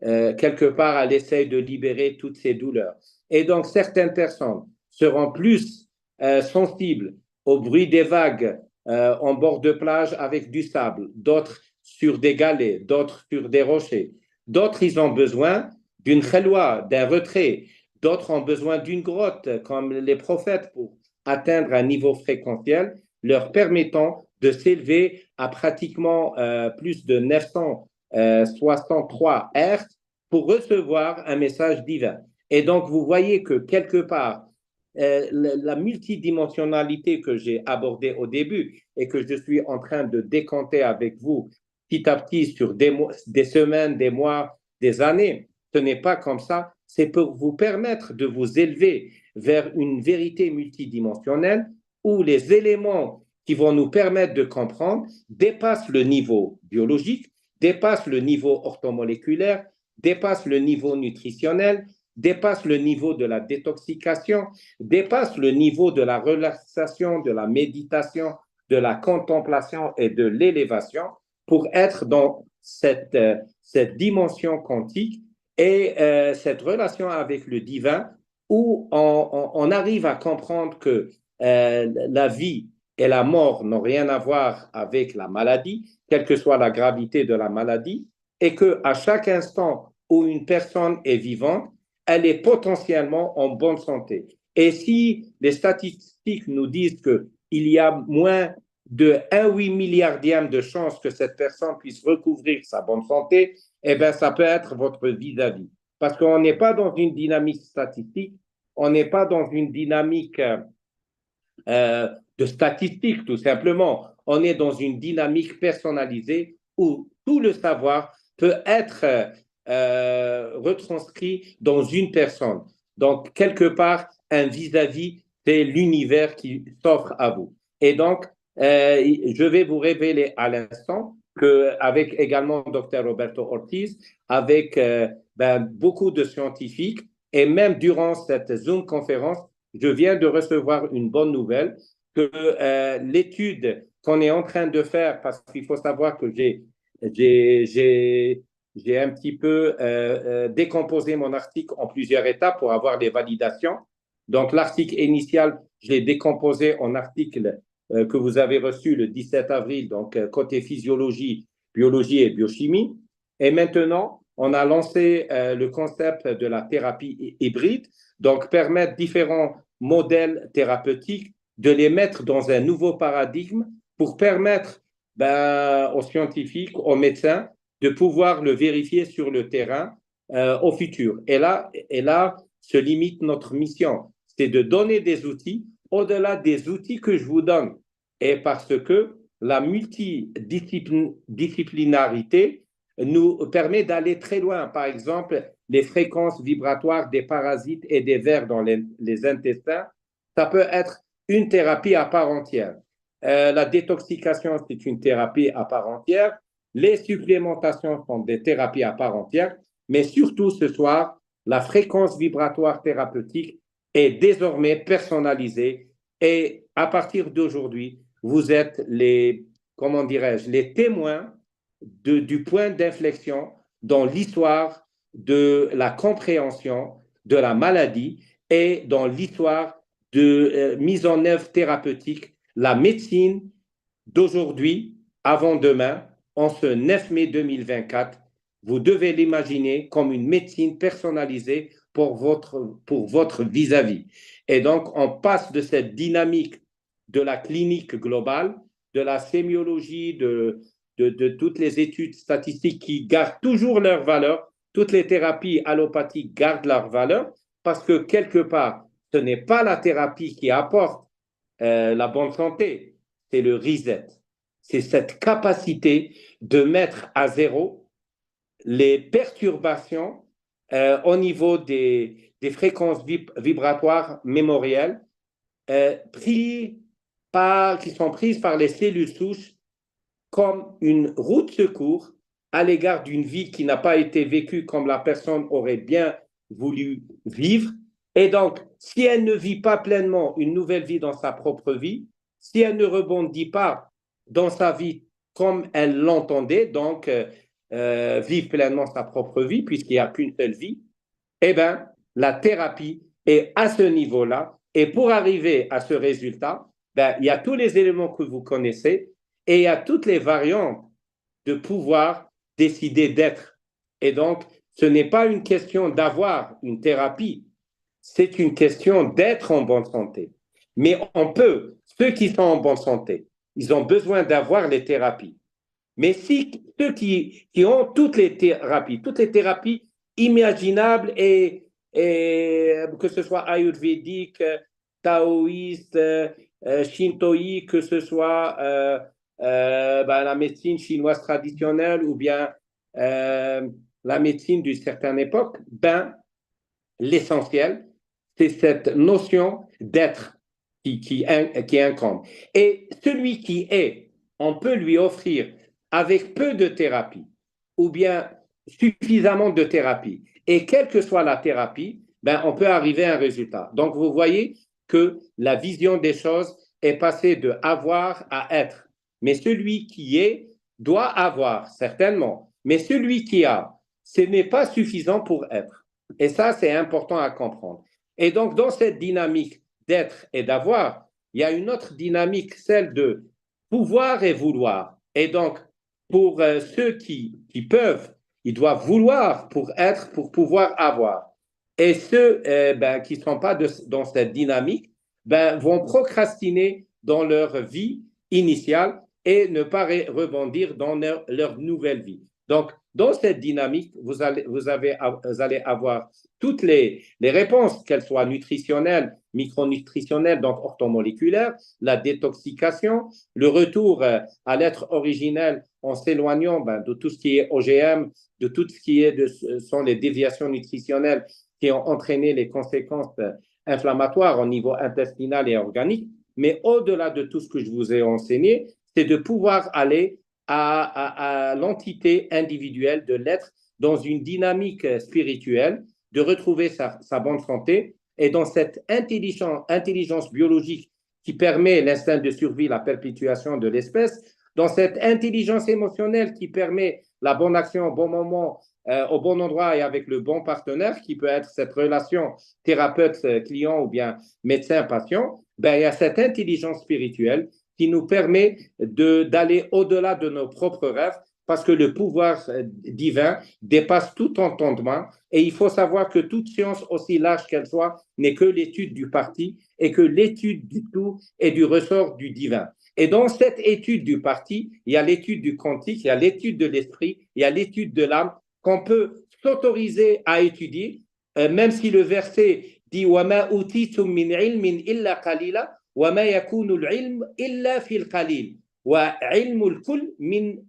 quelque part, elle essaye de libérer toutes ces douleurs. Et donc, certaines personnes seront plus sensibles au bruit des vagues en bord de plage avec du sable, d'autres sur des galets, d'autres sur des rochers. D'autres, ils ont besoin d'une khelwa, d'un retrait. D'autres ont besoin d'une grotte, comme les prophètes, pour atteindre un niveau fréquentiel leur permettant de s'élever à pratiquement plus de 963 Hz pour recevoir un message divin. Et donc, vous voyez que quelque part, la multidimensionnalité que j'ai abordée au début et que je suis en train de décanter avec vous petit à petit sur des semaines, des mois, des années, ce n'est pas comme ça. C'est pour vous permettre de vous élever vers une vérité multidimensionnelle où les éléments qui vont nous permettre de comprendre dépassent le niveau biologique, dépassent le niveau orthomoléculaire, dépassent le niveau nutritionnel, dépassent le niveau de la détoxication, dépassent le niveau de la relaxation, de la méditation, de la contemplation et de l'élévation pour être dans cette dimension quantique et cette relation avec le divin où on arrive à comprendre que la vie et la mort n'ont rien à voir avec la maladie, quelle que soit la gravité de la maladie, et qu'à chaque instant où une personne est vivante, elle est potentiellement en bonne santé. Et si les statistiques nous disent qu'il y a moins de 1,8 milliardième de chances que cette personne puisse recouvrir sa bonne santé, eh bien, ça peut être votre vis-à-vis. Parce qu'on n'est pas dans une dynamique statistique, on n'est pas dans une dynamique de statistiques, tout simplement. On est dans une dynamique personnalisée où tout le savoir peut être retranscrit dans une personne. Donc, quelque part, un vis-à-vis, c'est l'univers qui s'offre à vous. Et donc, je vais vous révéler à l'instant qu'avec également Dr. Roberto Ortiz, avec beaucoup de scientifiques, et même durant cette Zoom conférence, je viens de recevoir une bonne nouvelle que l'étude qu'on est en train de faire, parce qu'il faut savoir que j'ai un petit peu décomposé mon article en plusieurs étapes pour avoir des validations. Donc, l'article initial, je l'ai décomposé en article que vous avez reçu le 17 avril, donc côté physiologie, biologie et biochimie. Et maintenant, on a lancé le concept de la thérapie hybride, donc permettre différents modèles thérapeutiques de les mettre dans un nouveau paradigme pour permettre aux scientifiques, aux médecins, de pouvoir le vérifier sur le terrain au futur. Et là se limite notre mission, c'est de donner des outils au-delà des outils que je vous donne. Et parce que la multidisciplinarité nous permet d'aller très loin. Par exemple, les fréquences vibratoires des parasites et des vers dans les intestins, ça peut être une thérapie à part entière. La détoxication, c'est une thérapie à part entière. Les supplémentations sont des thérapies à part entière. Mais surtout ce soir, la fréquence vibratoire thérapeutique est désormais personnalisée. Et à partir d'aujourd'hui, vous êtes comment dirais-je, les témoins du point d'inflexion dans l'histoire de la compréhension de la maladie et dans l'histoire de mise en œuvre thérapeutique. La médecine d'aujourd'hui, avant-demain, en ce 9 mai 2024, vous devez l'imaginer comme une médecine personnalisée pour votre vis-à-vis. Et donc, on passe de cette dynamique de la clinique globale, de la sémiologie, de toutes les études statistiques qui gardent toujours leur valeur. Toutes les thérapies allopathiques gardent leur valeur parce que quelque part, ce n'est pas la thérapie qui apporte la bonne santé, c'est le reset. C'est cette capacité de mettre à zéro les perturbations au niveau des fréquences vibratoires mémorielles qui sont prises par les cellules souches comme une roue de secours à l'égard d'une vie qui n'a pas été vécue comme la personne aurait bien voulu vivre. Et donc, si elle ne vit pas pleinement une nouvelle vie dans sa propre vie, si elle ne rebondit pas dans sa vie comme elle l'entendait, donc vivre pleinement sa propre vie, puisqu'il n'y a qu'une seule vie, eh bien, la thérapie est à ce niveau-là. Et pour arriver à ce résultat, ben, il y a tous les éléments que vous connaissez et il y a toutes les variantes de pouvoir décider d'être. Et donc, ce n'est pas une question d'avoir une thérapie, c'est une question d'être en bonne santé. Mais on peut, ceux qui sont en bonne santé, ils ont besoin d'avoir les thérapies. Mais si ceux qui ont toutes les thérapies imaginables et que ce soit ayurvédique, taoïste, shintoïque, que ce soit la médecine chinoise traditionnelle ou bien la médecine d'une certaine époque, l'essentiel, c'est cette notion d'être qui incombe. Et celui qui est, on peut lui offrir avec peu de thérapie ou bien suffisamment de thérapie. Et quelle que soit la thérapie, on peut arriver à un résultat. Donc, vous voyez que la vision des choses est passée de avoir à être. Mais celui qui est doit avoir, certainement. Mais celui qui a, ce n'est pas suffisant pour être. Et ça, c'est important à comprendre. Et donc, dans cette dynamique d'être et d'avoir, il y a une autre dynamique, celle de pouvoir et vouloir. Et donc, pour ceux qui peuvent, ils doivent vouloir pour être, pour pouvoir avoir. Et ceux qui ne sont pas dans cette dynamique vont procrastiner dans leur vie initiale et ne pas rebondir dans leur nouvelle vie. Donc, dans cette dynamique, vous allez avoir toutes les réponses, qu'elles soient nutritionnelles, micronutritionnelles, donc orthomoléculaires, la détoxication, le retour à l'être originel en s'éloignant de tout ce qui est OGM, de tout ce qui sont les déviations nutritionnelles qui ont entraîné les conséquences inflammatoires au niveau intestinal et organique. Mais au-delà de tout ce que je vous ai enseigné, c'est de pouvoir aller à l'entité individuelle de l'être dans une dynamique spirituelle, de retrouver sa bonne santé et dans cette intelligence biologique qui permet l'instinct de survie, la perpétuation de l'espèce, dans cette intelligence émotionnelle qui permet la bonne action au bon moment, au bon endroit et avec le bon partenaire, qui peut être cette relation thérapeute-client ou bien médecin-patient, il y a cette intelligence spirituelle qui nous permet d'aller au-delà de nos propres rêves parce que le pouvoir divin dépasse tout entendement et il faut savoir que toute science, aussi large qu'elle soit, n'est que l'étude du parti et que l'étude du tout est du ressort du divin. Et dans cette étude du parti, il y a l'étude du quantique, il y a l'étude de l'esprit, il y a l'étude de l'âme qu'on peut s'autoriser à étudier, même si le verset dit « وَمَا أُوتِيتُم مِّنْ عِلْمٍ إِلَّا قَلِيلًا وَمَا يَكُونُ الْعِلْمُ إِلَّا فِي الْقَلِيلِ وَعِلْمُ الْكُلِّ مِنْ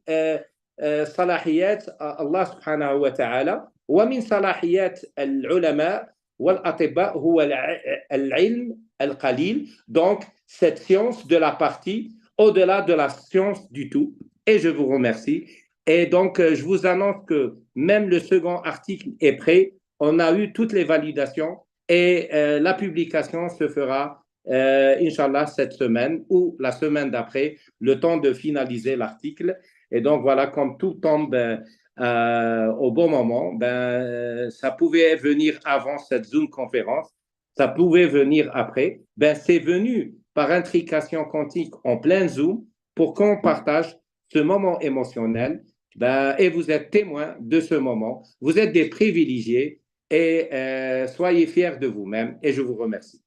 صلاحيات الله سبحانه وتعالى ومن صلاحيات العلماء والأطباء هو العلم القليل. Donc, cette science de la partie au-delà de la science du tout. Et je vous remercie. Et donc, je vous annonce que même le second article est prêt. On a eu toutes les validations et la publication se fera, Inch'Allah, cette semaine ou la semaine d'après, le temps de finaliser l'article. Et donc, voilà, comme tout tombe au bon moment, ça pouvait venir avant cette Zoom conférence, ça pouvait venir après. C'est venu par intrication quantique en plein Zoom pour qu'on partage ce moment émotionnel. Et vous êtes témoins de ce moment. Vous êtes des privilégiés et soyez fiers de vous-même. Et je vous remercie.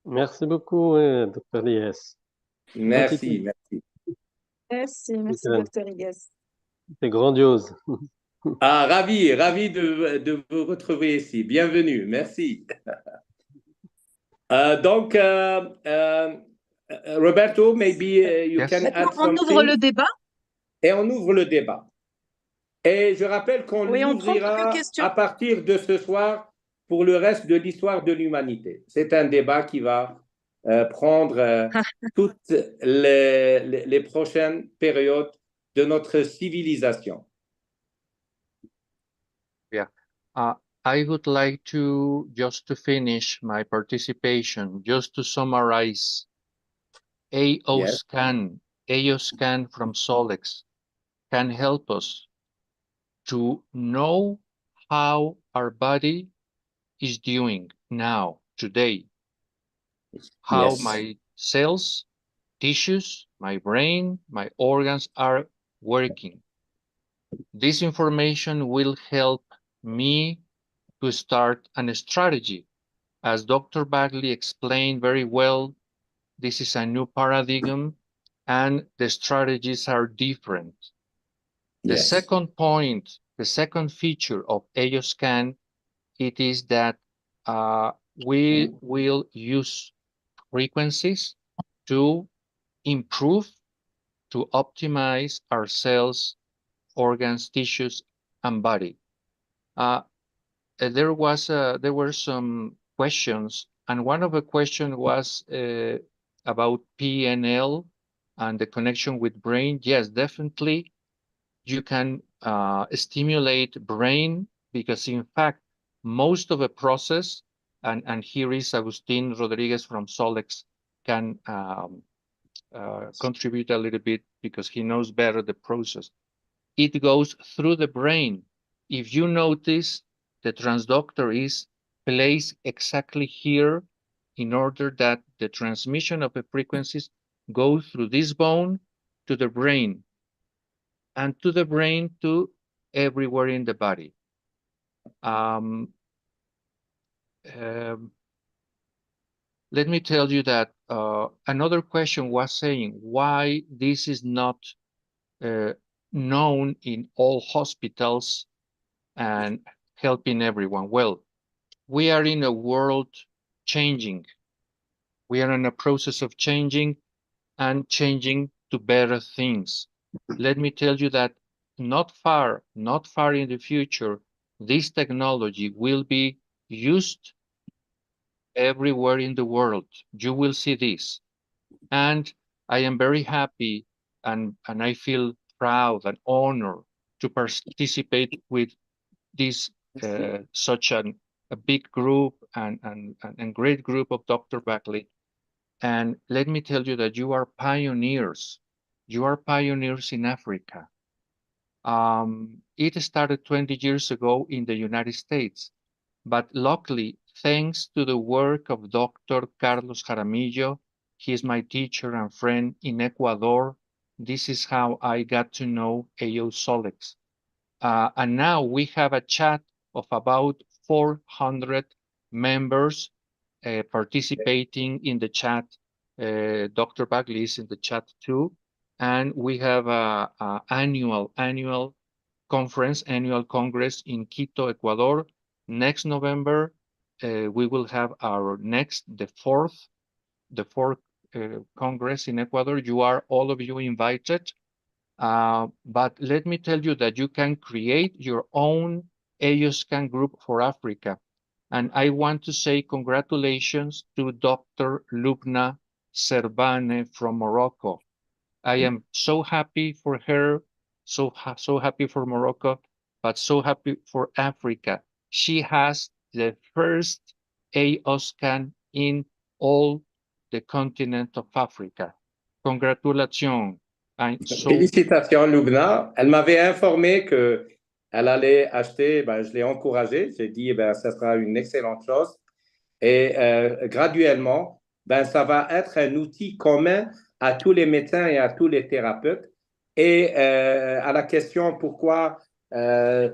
Merci beaucoup, Dr. Ilyes. Merci, merci. Merci, Dr. ILYES. C'est grandiose. Ah, ravi de vous retrouver ici. Bienvenue, merci. Donc, Roberto, maybe you Yes. can Maintenant, add on ouvre something. le débat. Et on ouvre le débat. Et je rappelle qu'on Oui, on prend quelques l'ouvrira questions. à partir de ce soir pour le reste de l'histoire de l'humanité. C'est un débat qui va prendre toutes les prochaines périodes de notre civilisation. Yeah. I would like to just to finish my participation, just to summarize Yes. AO scan from Solex can help us to know how our body is doing now, today, how Yes. my cells, tissues, my brain, my organs are working. This information will help me to start a strategy. As Dr. Bagley explained very well, this is a new paradigm and the strategies are different. The Yes. second point, the second feature of AOScan, it is that we will use frequencies to improve, to optimize our cells, organs, tissues, and body. There were some questions, and one of the questions was about PNL and the connection with brain. Yes, definitely, you can stimulate brain because, in fact, most of the process, and here is Agustin Rodriguez from Solex can contribute a little bit because he knows better the process. It goes through the brain. If you notice, the transducer is placed exactly here in order that the transmission of the frequencies go through this bone to the brain and to the brain to everywhere in the body. Let me tell you that another question was saying why this is not known in all hospitals and helping everyone. Well, we are in a world changing. We are in a process of changing and changing to better things. Let me tell you that not far in the future, this technology will be used everywhere in the world. You will see this. And I am very happy and I feel proud and honored to participate with this such a big group and great group of Dr. Bagley. And let me tell you that you are pioneers. You are pioneers in Africa. It started 20 years ago in the United States, but luckily, thanks to the work of Dr. Carlos Jaramillo, he is my teacher and friend in Ecuador. This is how I got to know AO Solex. And now we have a chat of about 400 members participating in the chat. Dr. Bagley is in the chat too. And we have a annual congress in Quito, Ecuador. Next November, we will have our the fourth congress in Ecuador. You are all of you invited. But let me tell you that you can create your own AOScan group for Africa. And I want to say congratulations to Dr. Lubna Serbane from Morocco. I am so happy for her, so happy for Morocco, but so happy for Africa. She has the first AOScan in all the continent of Africa. Congratulations. Félicitations, Lubna. Elle m'avait informé qu'elle allait acheter, je l'ai encouragée. J'ai dit, ça sera une excellente chose. Et graduellement, ça va être un outil commun à tous les médecins et à tous les thérapeutes. Et à la question pourquoi la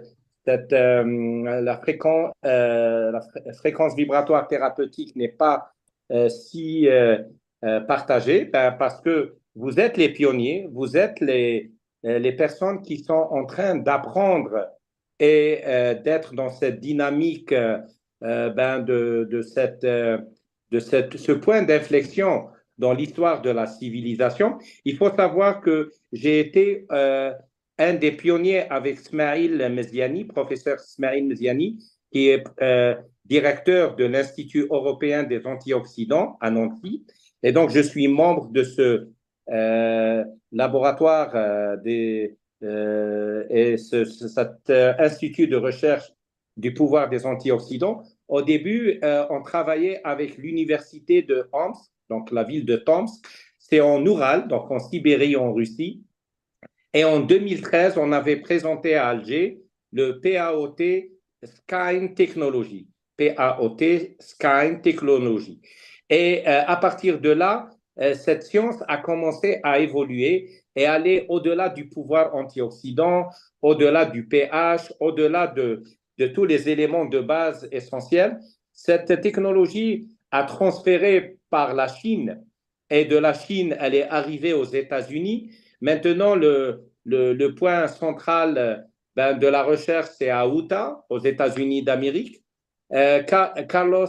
fréquence vibratoire thérapeutique n'est pas si partagée? Parce que vous êtes les pionniers, vous êtes les personnes qui sont en train d'apprendre et d'être dans cette dynamique ce point d'inflexion dans l'histoire de la civilisation. Il faut savoir que j'ai été un des pionniers avec Smaïl Meziani, professeur Smaïl Meziani, qui est directeur de l'Institut européen des antioxydants à Nancy. Et donc, je suis membre de ce laboratoire et cet institut de recherche du pouvoir des antioxydants. Au début, on travaillait avec l'université de Omsk, donc la ville de Tomsk. C'est en Oural, donc en Sibérie, en Russie. Et en 2013, on avait présenté à Alger le PAOT Skyne Technology. PAOT Skyne Technology. Et à partir de là, cette science a commencé à évoluer et aller au-delà du pouvoir antioxydant, au-delà du pH, au-delà de tous les éléments de base essentiels. Cette technologie a transféré par la Chine et de la Chine, elle est arrivée aux États-Unis. Maintenant, le point central de la recherche, c'est à Utah, aux États-Unis d'Amérique. Carlos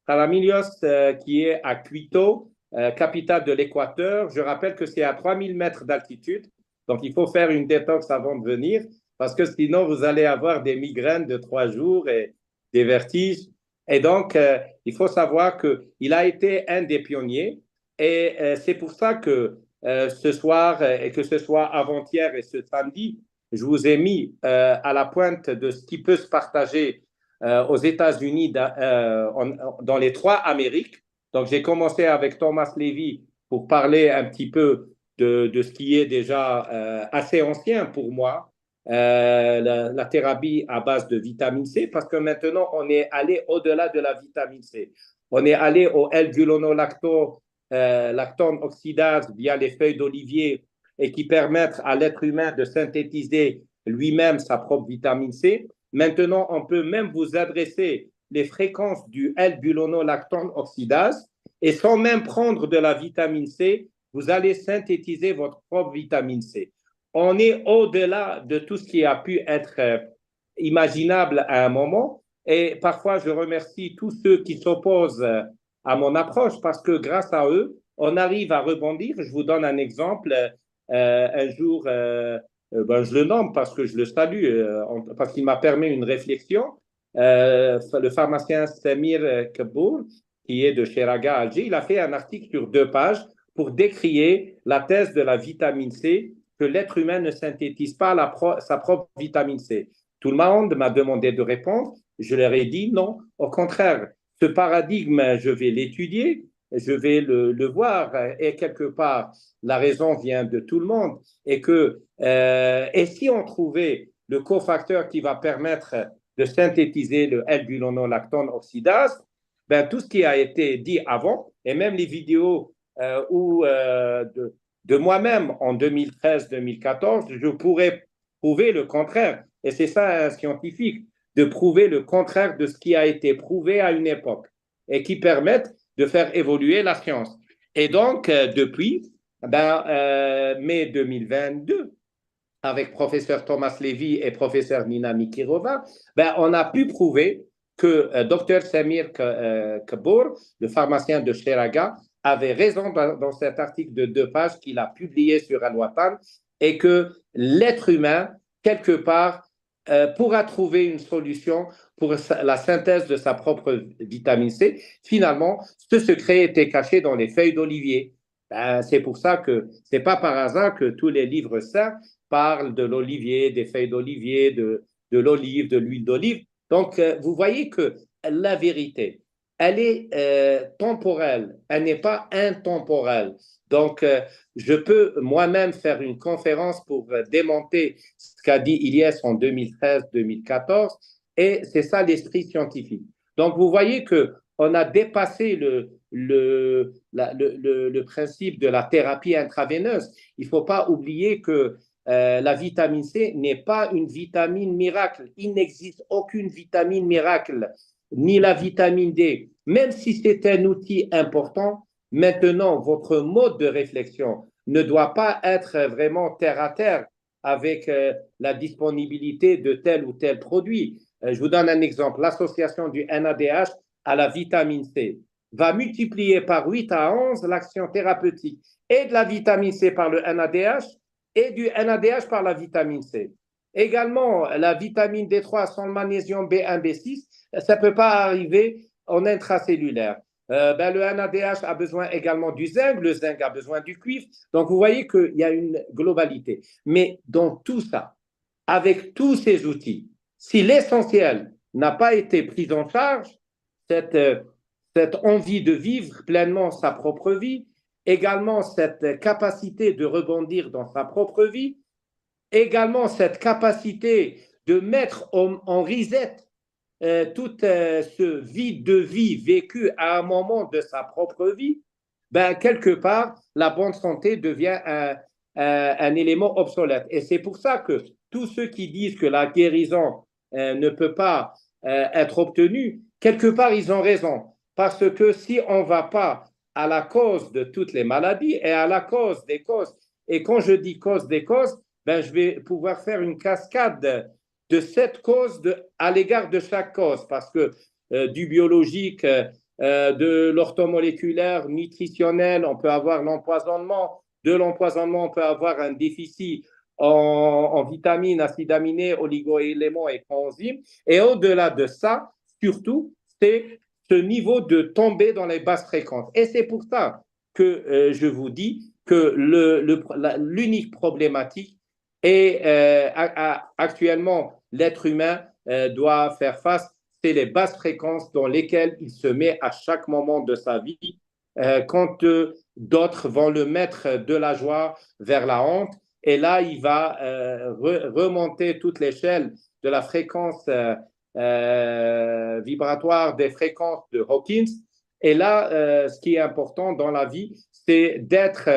Caramillos, qui est à Quito, capitale de l'Équateur. Je rappelle que c'est à 3000 mètres d'altitude. Donc, il faut faire une détox avant de venir parce que sinon, vous allez avoir des migraines de 3 jours et des vertiges. Et donc, il faut savoir qu'il a été un des pionniers. Et c'est pour ça que ce soir, et que ce soit avant-hier et ce samedi, je vous ai mis à la pointe de ce qui peut se partager aux États-Unis dans les 3 Amériques. Donc, j'ai commencé avec Thomas Levy pour parler un petit peu de ce qui est déjà assez ancien pour moi, la thérapie à base de vitamine C, parce que maintenant, on est allé au-delà de la vitamine C. On est allé au L-gulonolactone oxydase via les feuilles d'olivier et qui permettent à l'être humain de synthétiser lui-même sa propre vitamine C. Maintenant, on peut même vous adresser les fréquences du L-gulonolactone oxydase et sans même prendre de la vitamine C, vous allez synthétiser votre propre vitamine C. On est au-delà de tout ce qui a pu être imaginable à un moment. Et parfois, je remercie tous ceux qui s'opposent à mon approche parce que grâce à eux, on arrive à rebondir. Je vous donne un exemple. Un jour, je le nomme parce que je le salue, parce qu'il m'a permis une réflexion. Le pharmacien Samir Kabour, qui est de Cheraga, Alger, il a fait un article sur 2 pages pour décrier la thèse de la vitamine C, que l'être humain ne synthétise pas sa propre vitamine C. Tout le monde m'a demandé de répondre. Je leur ai dit non. Au contraire, ce paradigme, je vais l'étudier, je vais le voir. Et quelque part, la raison vient de tout le monde. Et si on trouvait le cofacteur qui va permettre de synthétiser le L-gulonolactone oxydase, ben, tout ce qui a été dit avant, et même les vidéos de moi-même en 2013-2014, je pourrais prouver le contraire. Et c'est ça un scientifique, de prouver le contraire de ce qui a été prouvé à une époque et qui permettent de faire évoluer la science. Et donc, depuis mai 2022, avec professeur Thomas Levy et professeur Nina Mikirova, on a pu prouver que Dr Samir Kabour, le pharmacien de Cheraga, avait raison dans cet article de 2 pages qu'il a publié sur Al-Watan et que l'être humain, quelque part, pourra trouver une solution pour la synthèse de sa propre vitamine C. Finalement, ce secret était caché dans les feuilles d'olivier. C'est pour ça que ce n'est pas par hasard que tous les livres saints parlent de l'olivier, des feuilles d'olivier, de l'olive, de l'huile d'olive. Donc, vous voyez que la vérité, elle est temporelle, elle n'est pas intemporelle. Donc, je peux moi-même faire une conférence pour démonter ce qu'a dit ILYES en 2013-2014, et c'est ça l'esprit scientifique. Donc, vous voyez qu'on a dépassé le principe de la thérapie intraveineuse. Il ne faut pas oublier que la vitamine C n'est pas une vitamine miracle. Il n'existe aucune vitamine miracle. ni la vitamine D, même si c'est un outil important, maintenant, votre mode de réflexion ne doit pas être vraiment terre à terre avec la disponibilité de tel ou tel produit. Je vous donne un exemple. L'association du NADH à la vitamine C va multiplier par 8 à 11 l'action thérapeutique et de la vitamine C par le NADH et du NADH par la vitamine C. Également, la vitamine D3 sans le magnésium B1, B6, ça ne peut pas arriver en intracellulaire. Le NADH a besoin également du zinc, le zinc a besoin du cuivre. Donc, vous voyez qu'il y a une globalité. Mais dans tout ça, avec tous ces outils, si l'essentiel n'a pas été pris en charge, cette envie de vivre pleinement sa propre vie, également cette capacité de rebondir dans sa propre vie, également cette capacité de mettre en reset tout ce vide de vie vécu à un moment de sa propre vie, ben, quelque part, la bonne santé devient un élément obsolète. Et c'est pour ça que tous ceux qui disent que la guérison ne peut pas être obtenue, quelque part, ils ont raison. Parce que si on ne va pas à la cause de toutes les maladies et à la cause des causes, et quand je dis cause des causes, ben, je vais pouvoir faire une cascade de cette cause à l'égard de chaque cause, parce que du biologique, de l'orthomoléculaire, nutritionnel, on peut avoir l'empoisonnement, de l'empoisonnement, on peut avoir un déficit en vitamines, acides aminés, oligo-éléments et coenzymes, et au-delà de ça, surtout, c'est ce niveau de tomber dans les basses fréquences. Et c'est pour ça que je vous dis que l'unique problématique est actuellement l'être humain doit faire face, c'est les basses fréquences dans lesquelles il se met à chaque moment de sa vie, quand d'autres vont le mettre de la joie vers la honte. Et là, il va remonter toute l'échelle de la fréquence vibratoire des fréquences de Hawkins. Et là, ce qui est important dans la vie, c'est d'être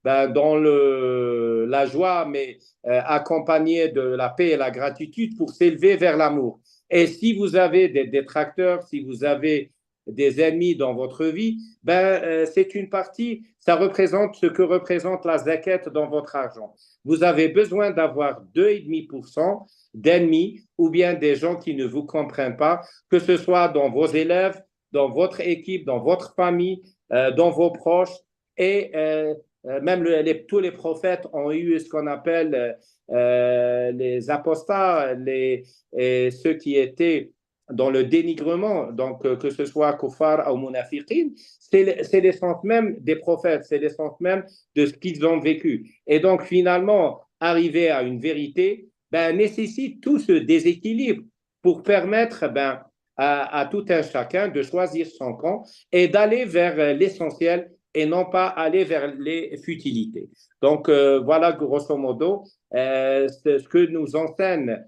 dans la joie, mais accompagné de la paix et la gratitude pour s'élever vers l'amour. Et si vous avez des détracteurs, si vous avez des ennemis dans votre vie, c'est une partie, ça représente ce que représente la zakat dans votre argent. Vous avez besoin d'avoir 2,5% d'ennemis ou bien des gens qui ne vous comprennent pas, que ce soit dans vos élèves, dans votre équipe, dans votre famille, dans vos proches. Et même tous les prophètes ont eu ce qu'on appelle les apostats, ceux qui étaient dans le dénigrement, donc que ce soit Kufar ou Munafiqin, c'est l'essence même des prophètes, c'est l'essence même de ce qu'ils ont vécu. Et donc finalement, arriver à une vérité nécessite tout ce déséquilibre pour permettre à tout un chacun de choisir son camp et d'aller vers l'essentiel et non pas aller vers les futilités. Donc voilà grosso modo ce que nous enseigne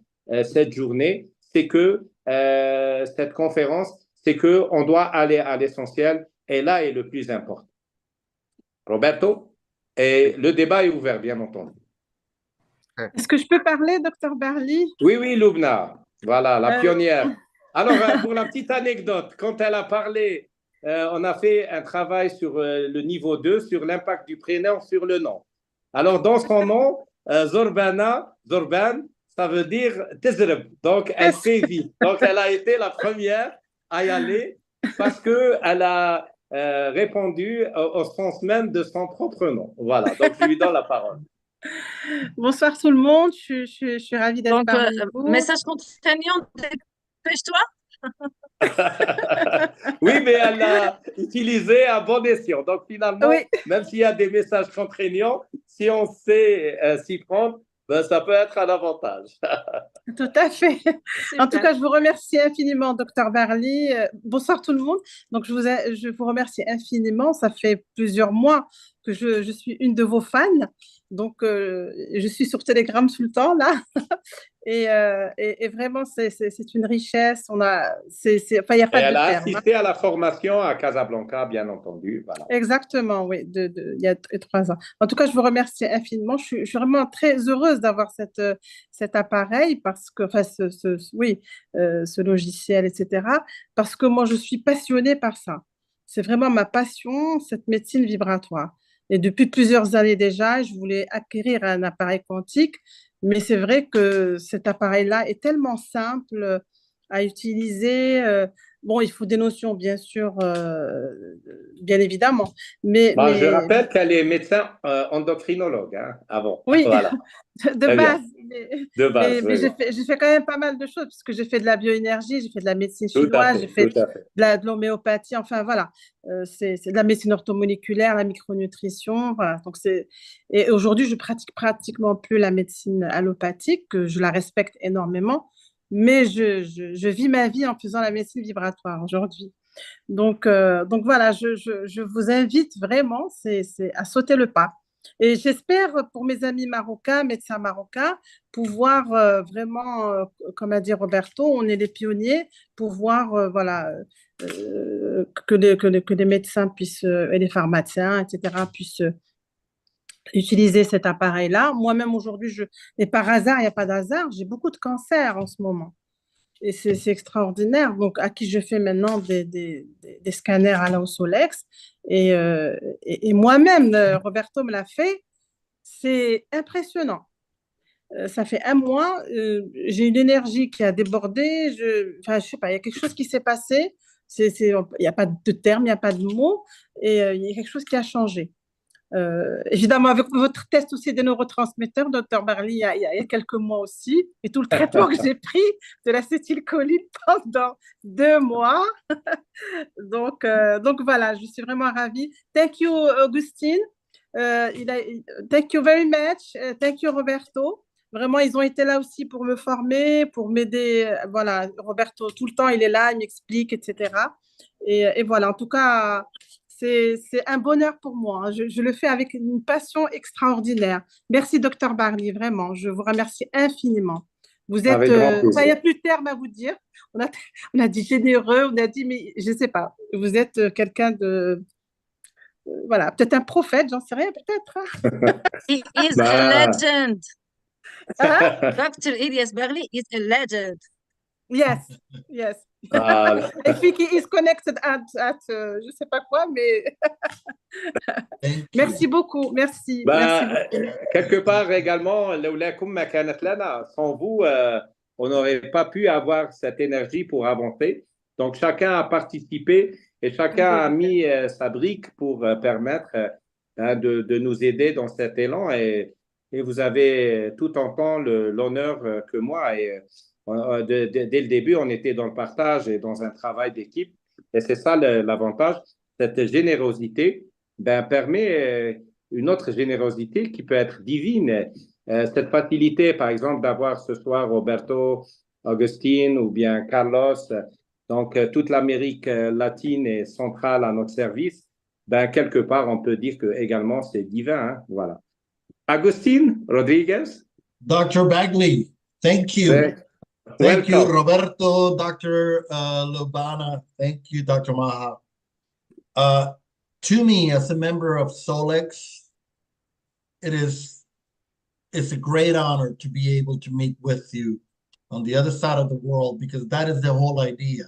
cette journée, c'est que cette conférence, c'est qu'on doit aller à l'essentiel et là est le plus important. Roberto, et le débat est ouvert, bien entendu. Est-ce que je peux parler, Dr Baghli? Oui, oui, Lubna, voilà, la pionnière. Alors, pour la petite anecdote, quand elle a parlé, on a fait un travail sur le niveau 2, sur l'impact du prénom sur le nom. Alors, dans son nom, Zorban, ça veut dire Tezreb. Donc, elle fait vite. Donc, elle a été la première à y aller parce qu'elle a répondu au sens même de son propre nom. Voilà, donc je lui donne la parole. Bonsoir tout le monde, je suis ravie d'être parmi vous. Message contraignant, dépêche-toi. Oui, mais elle l'a utilisé à bon escient. Donc finalement, oui. Même s'il y a des messages contraignants, si on sait s'y prendre, ça peut être un avantage. Tout à fait. En tout cas, je vous remercie infiniment, Dr Baghli. Bonsoir tout le monde. Donc, je vous remercie infiniment. Ça fait plusieurs mois que je suis une de vos fans. Donc, je suis sur Telegram tout le temps, là. Et vraiment, c'est une richesse. Enfin, il n'y a Et pas de elle a terme, hein. assisté à la formation à Casablanca, bien entendu. Voilà. Exactement, oui, il y a 3 ans. En tout cas, je vous remercie infiniment. Je suis vraiment très heureuse d'avoir cet appareil parce que, enfin, oui, ce logiciel, etc. Parce que moi, je suis passionnée par ça. C'est vraiment ma passion, cette médecine vibratoire. Et depuis plusieurs années déjà, je voulais acquérir un appareil quantique, mais c'est vrai que cet appareil-là est tellement simple à utiliser. Bon, il faut des notions, bien sûr, bien évidemment. Mais, Bon, je mais rappelle qu'elle est médecin endocrinologue hein, avant. oui, Voilà, de très bien. base. Mais, De mais, base, mais oui, oui. j'ai fait quand même pas mal de choses, parce que j'ai fait de la bioénergie, j'ai fait de la médecine Tout à chinoise, j'ai fait, fait tout à fait. de l'homéopathie, enfin voilà. C'est de la médecine orthomoléculaire, la micronutrition. Voilà. Et aujourd'hui, je pratique pratiquement plus la médecine allopathique, que je la respecte énormément, mais je vis ma vie en faisant la médecine vibratoire aujourd'hui. Donc voilà, je vous invite vraiment à sauter le pas. Et j'espère pour mes amis marocains, médecins marocains, pouvoir vraiment, comme a dit Roberto, on est les pionniers, pouvoir voilà, que les médecins puissent, et les pharmaciens, etc., puissent utiliser cet appareil-là. Moi-même aujourd'hui, et par hasard, il n'y a pas d'hasard, j'ai beaucoup de cancers en ce moment. Et c'est extraordinaire. Donc, à qui je fais maintenant des scanners à la Solex. Et moi-même, Roberto me l'a fait. C'est impressionnant. Ça fait un mois, j'ai une énergie qui a débordé. Enfin, je sais pas, il y a quelque chose qui s'est passé. Il n'y a pas de terme, il n'y a pas de mots. Et il y a quelque chose qui a changé. Évidemment, avec votre test aussi des neurotransmetteurs, docteur Barley, il y a quelques mois aussi, et tout le traitement que j'ai pris de l'acétylcholine pendant 2 mois. Donc voilà, je suis vraiment ravie. Thank you, Augustine. Thank you very much. Thank you, Roberto. Vraiment, ils ont été là aussi pour me former, pour m'aider. Voilà, Roberto, tout le temps, il est là, il m'explique, etc. Et voilà, en tout cas, c'est un bonheur pour moi, hein. Je le fais avec une passion extraordinaire. Merci, docteur Barley, vraiment. Je vous remercie infiniment. Vous êtes, Avec grand enfin, il n'y plaisir. a plus de terme à vous dire. On a, on a dit généreux, on a dit, mais je ne sais pas. Vous êtes quelqu'un de, voilà, peut-être un prophète, j'en sais rien, peut-être, hein. He is a Bah, legend. Hein? Dr. Ilyes Baghli is a legend. Yes, yes. voilà. I think he is connected at je ne sais pas quoi, mais merci beaucoup, merci Ben, beaucoup. quelque part également, لولاكم ما كانت لنا. Sans vous, on n'aurait pas pu avoir cette énergie pour avancer. Donc, chacun a participé et chacun a mis sa brique pour permettre hein, de nous aider dans cet élan. Et vous avez tout autant l'honneur que moi. Et dès le début, on était dans le partage et dans un travail d'équipe. Et c'est ça l'avantage. Cette générosité ben, permet une autre générosité qui peut être divine. Cette facilité, par exemple, d'avoir ce soir Roberto, Augustine ou bien Carlos, donc toute l'Amérique latine et centrale à notre service, ben, quelque part, on peut dire que également c'est divin. Hein, voilà. Agustin Rodriguez. Dr. Bagley, thank you. Thank you, Welcome. Roberto, Dr. Lobana. Thank you, Dr. Maha. To me, as a member of Solex, it's a great honor to be able to meet with you on the other side of the world, because that is the whole idea.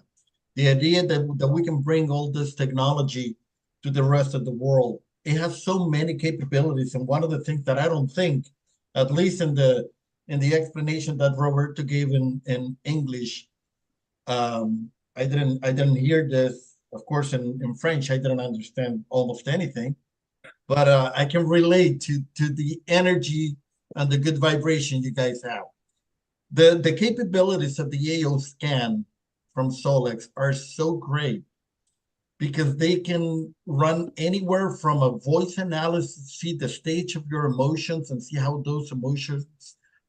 The idea that we can bring all this technology to the rest of the world. It has so many capabilities. And one of the things that I don't think, at least in the explanation that Roberto gave in English, I didn't hear this. Of course, in French, I didn't understand almost anything, but I can relate to the energy and the good vibration you guys have. The capabilities of the AO scan from Solex are so great because they can run anywhere from a voice analysis, see the stage of your emotions and see how those emotions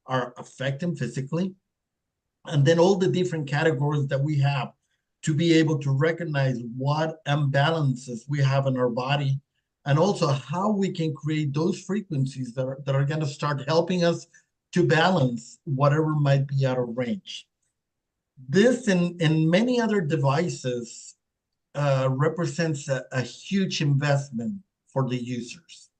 are affecting physically. And then all the different categories that we have to be able to recognize what imbalances we have in our body and also how we can create those frequencies that are going to start helping us to balance whatever might be out of range. This and many other devices represents a huge investment for the users.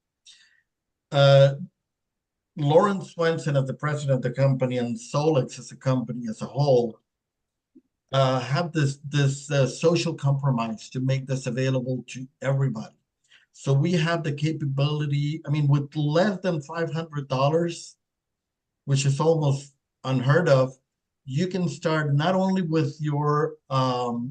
Lawrence Swenson, as the president of the company, and Solex as a company as a whole, have this social compromise to make this available to everybody. So we have the capability, I mean, with less than $500, which is almost unheard of, you can start not only with your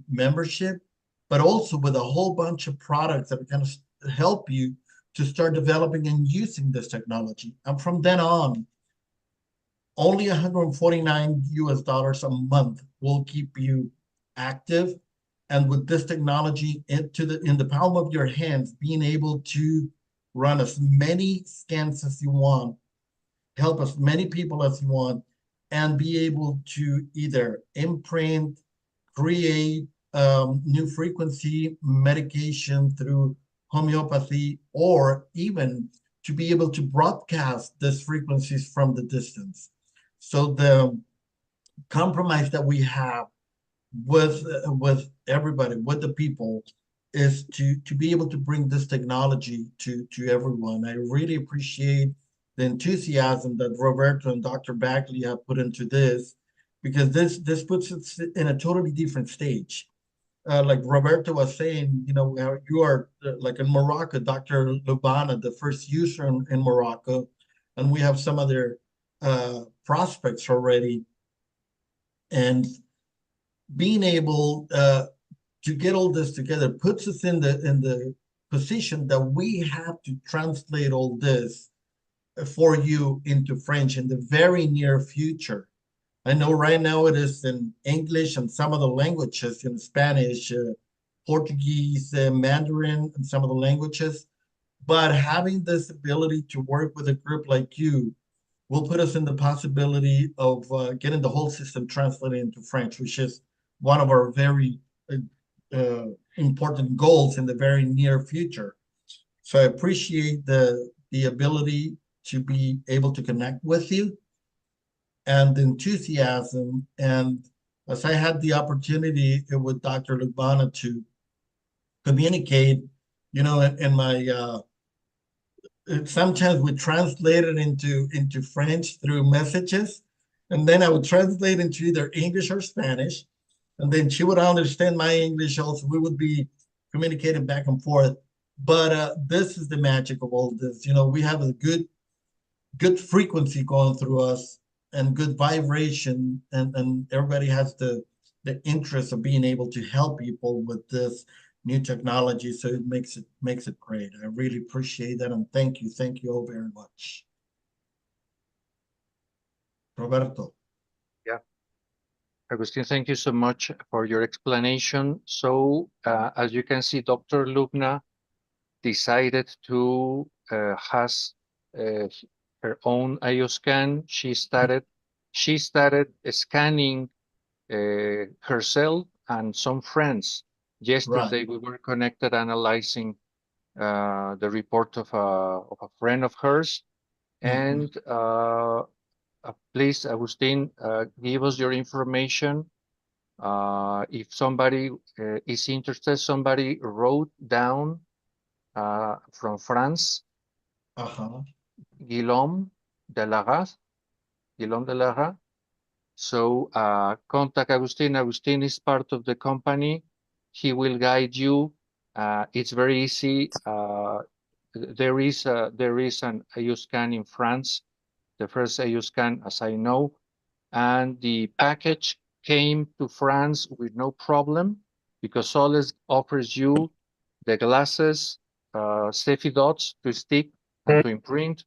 membership, but also with a whole bunch of products that are going to help you to start developing and using this technology. And from then on, only $149 a month will keep you active. And with this technology in the palm of your hands, being able to run as many scans as you want, help as many people as you want, and be able to either imprint, create new frequency medication through homeopathy, or even to be able to broadcast these frequencies from the distance. So the compromise that we have with everybody, with the people, is to be able to bring this technology to everyone. I really appreciate the enthusiasm that Roberto and Dr. Baghlì have put into this, because this puts us in a totally different stage. Like Roberto was saying, you know, you are like in Morocco, Dr. Lubana, the first user in Morocco, and we have some other prospects already. And being able to get all this together puts us in the position that we have to translate all this for you into French in the very near future. I know right now it is in English and some of the languages, in Spanish, Portuguese, Mandarin, and some of the languages. But having this ability to work with a group like you will put us in the possibility of getting the whole system translated into French, which is one of our very important goals in the very near future. So I appreciate the ability to be able to connect with you and the enthusiasm. And as I had the opportunity with Dr. Lubana to communicate, you know, in my sometimes we translate it into French through messages, and then I would translate into either English or Spanish, and then she would understand my English also. We would be communicating back and forth. But this is the magic of all this. You know, we have a good frequency going through us and good vibration, and everybody has the interest of being able to help people with this new technology. So it makes it great. I really appreciate that, and thank you all very much. Roberto. Yeah. Agustin, thank you so much for your explanation. So as you can see, Dr. Lubna decided to has her own IOScan. She started scanning herself and some friends. Yesterday, Right. we were connected analyzing the report of a friend of hers. And please, Agustin, give us your information. If somebody is interested, somebody wrote down from France, Guillaume de Lara. So contact Agustin. Agustin is part of the company. He will guide you. It's very easy. There is an IOScan in France, the first IOScan, as I know, and the package came to France with no problem, because Soles offers you the glasses, safety dots to stick and to imprint,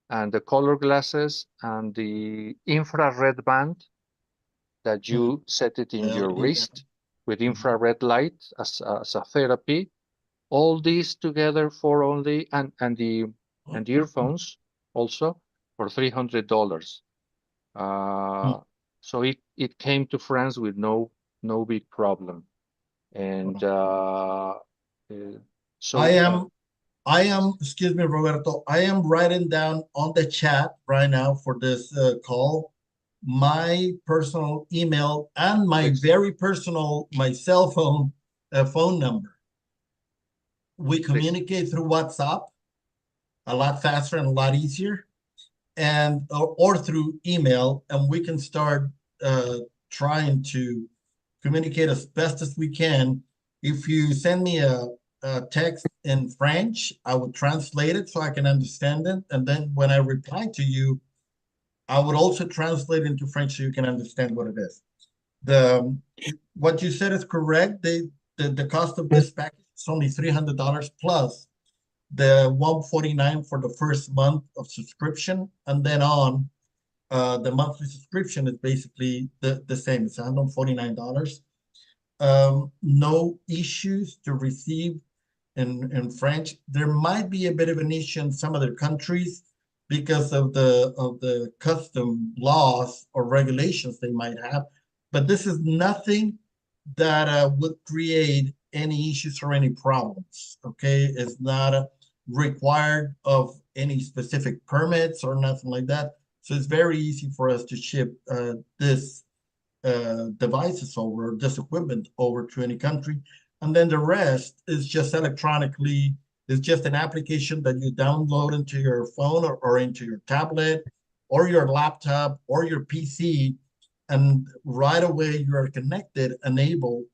and the color glasses and the infrared band that you set it in your wrist with infrared light as a therapy. All these together for only, and the earphones also for $300. So it came to France with no big problem. And so excuse me, Roberto, I am writing down on the chat right now for this call my personal email and my very personal, my cell phone phone number. We communicate through WhatsApp a lot faster and a lot easier, and or through email, and we can start trying to communicate as best as we can. If you send me a text in French, I would translate it so I can understand it. And then when I reply to you, I would also translate into French so you can understand what it is. What you said is correct. The cost of this package is only $300 plus the $149 for the first month of subscription, and then on the monthly subscription is basically the same. It's $149. No issues to receive in French. There might be a bit of an issue in some other countries because of the custom laws or regulations they might have, but this is nothing that would create any issues or any problems. Okay, it's not required of any specific permits or nothing like that. So it's very easy for us to ship this devices over, this equipment over to any country. And then the rest is just electronically, it's just an application that you download into your phone or into your tablet or your laptop or your PC. And right away you are connected and able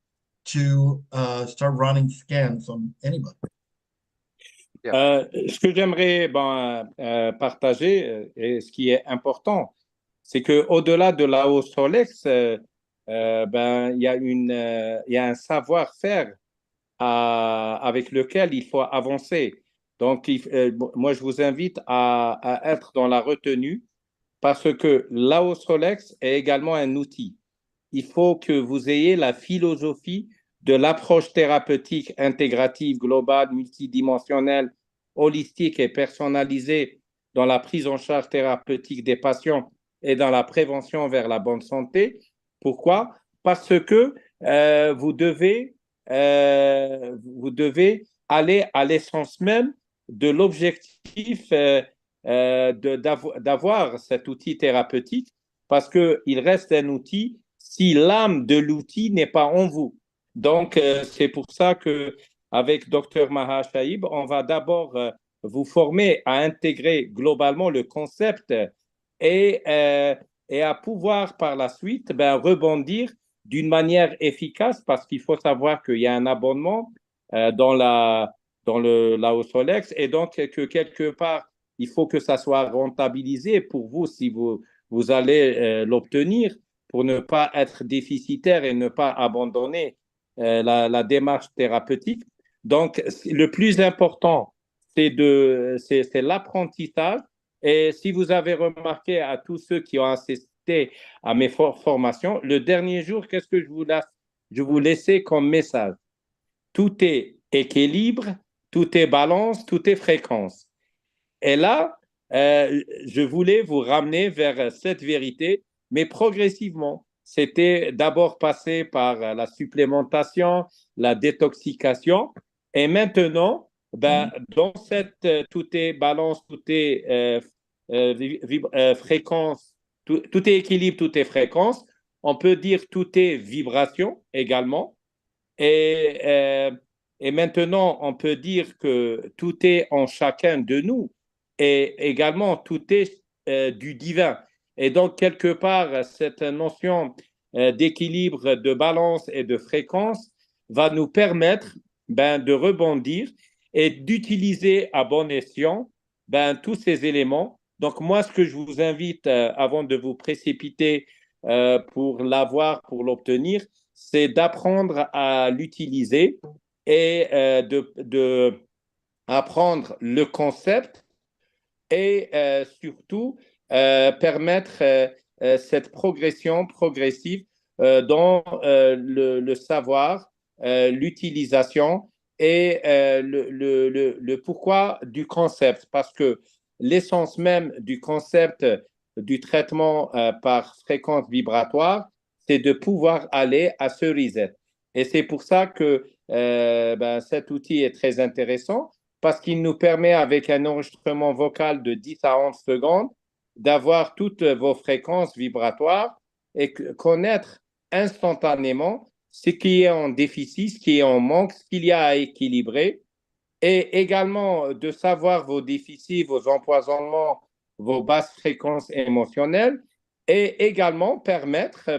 to start running scans on anybody. Ce que j'aimerais partager et ce qui est important, c'est que au-delà de la hausse Solex, il y a un savoir-faire avec lequel il faut avancer. Donc, moi, je vous invite à être dans la retenue parce que la hausse Solex est également un outil. Il faut que vous ayez la philosophie de l'approche thérapeutique intégrative, globale, multidimensionnelle, holistique et personnalisée dans la prise en charge thérapeutique des patients et dans la prévention vers la bonne santé. Pourquoi? Parce que vous devez aller à l'essence même de l'objectif d'avoir cet outil thérapeutique, parce qu'il reste un outil si l'âme de l'outil n'est pas en vous. Donc, c'est pour ça qu'avec Dr Maha Shaib, on va d'abord vous former à intégrer globalement le concept et à pouvoir par la suite rebondir d'une manière efficace, parce qu'il faut savoir qu'il y a un abonnement dans la Solex, et donc que quelque part, il faut que ça soit rentabilisé pour vous si vous allez l'obtenir, pour ne pas être déficitaire et ne pas abandonner la démarche thérapeutique. Donc, le plus important, c'est l'apprentissage. Et si vous avez remarqué à tous ceux qui ont assisté à mes formations, le dernier jour, qu'est-ce que je vous laissais comme message? Tout est équilibre, tout est balance, tout est fréquence. Et là, je voulais vous ramener vers cette vérité, mais progressivement. C'était d'abord passé par la supplémentation, la détoxication, et maintenant, dans cette tout est balance, tout est fréquence, tout est équilibre, tout est fréquence. On peut dire tout est vibration également. Et maintenant, on peut dire que tout est en chacun de nous, et également tout est du divin. Et donc, quelque part, cette notion d'équilibre, de balance et de fréquence va nous permettre de rebondir et d'utiliser à bon escient tous ces éléments. Donc, moi, ce que je vous invite, avant de vous précipiter pour l'avoir, pour l'obtenir, c'est d'apprendre à l'utiliser et d'apprendre le concept et surtout permettre cette progression progressive dans le savoir, l'utilisation et le pourquoi du concept. Parce que l'essence même du concept du traitement par fréquence vibratoire, c'est de pouvoir aller à ce reset. Et c'est pour ça que cet outil est très intéressant. parce qu'il nous permet, avec un enregistrement vocal de 10 à 11 secondes, d'avoir toutes vos fréquences vibratoires et connaître instantanément ce qui est en déficit, ce qui est en manque, ce qu'il y a à équilibrer, et également de savoir vos déficits, vos empoisonnements, vos basses fréquences émotionnelles, et également permettre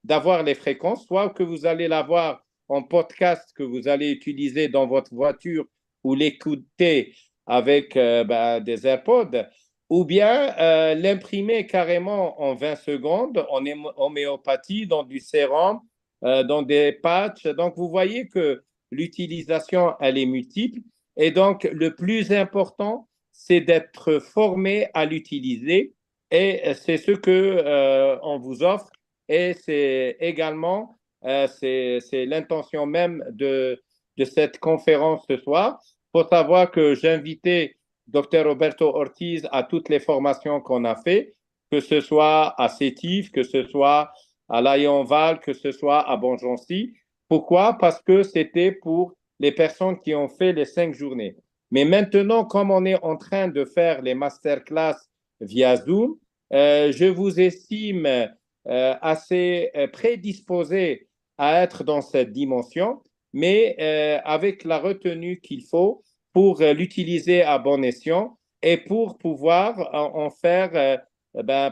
d'avoir les fréquences, soit que vous allez l'avoir en podcast que vous allez utiliser dans votre voiture ou l'écouter avec des AirPods, ou bien l'imprimer carrément en 20 secondes en homéopathie, dans du sérum, dans des patchs. Donc, vous voyez que l'utilisation, elle est multiple. Et donc, le plus important, c'est d'être formé à l'utiliser. Et c'est ce que on vous offre. Et c'est également, c'est l'intention même de cette conférence ce soir. Il faut savoir que j'ai invité Dr Roberto Ortiz à toutes les formations qu'on a fait, que ce soit à Sétif, que ce soit à Lyon-Val, que ce soit à Bonjoncy. Pourquoi? Parce que c'était pour les personnes qui ont fait les 5 journées. Mais maintenant, comme on est en train de faire les masterclass via Zoom, je vous estime assez prédisposé à être dans cette dimension, mais avec la retenue qu'il faut pour l'utiliser à bon escient et pour pouvoir en faire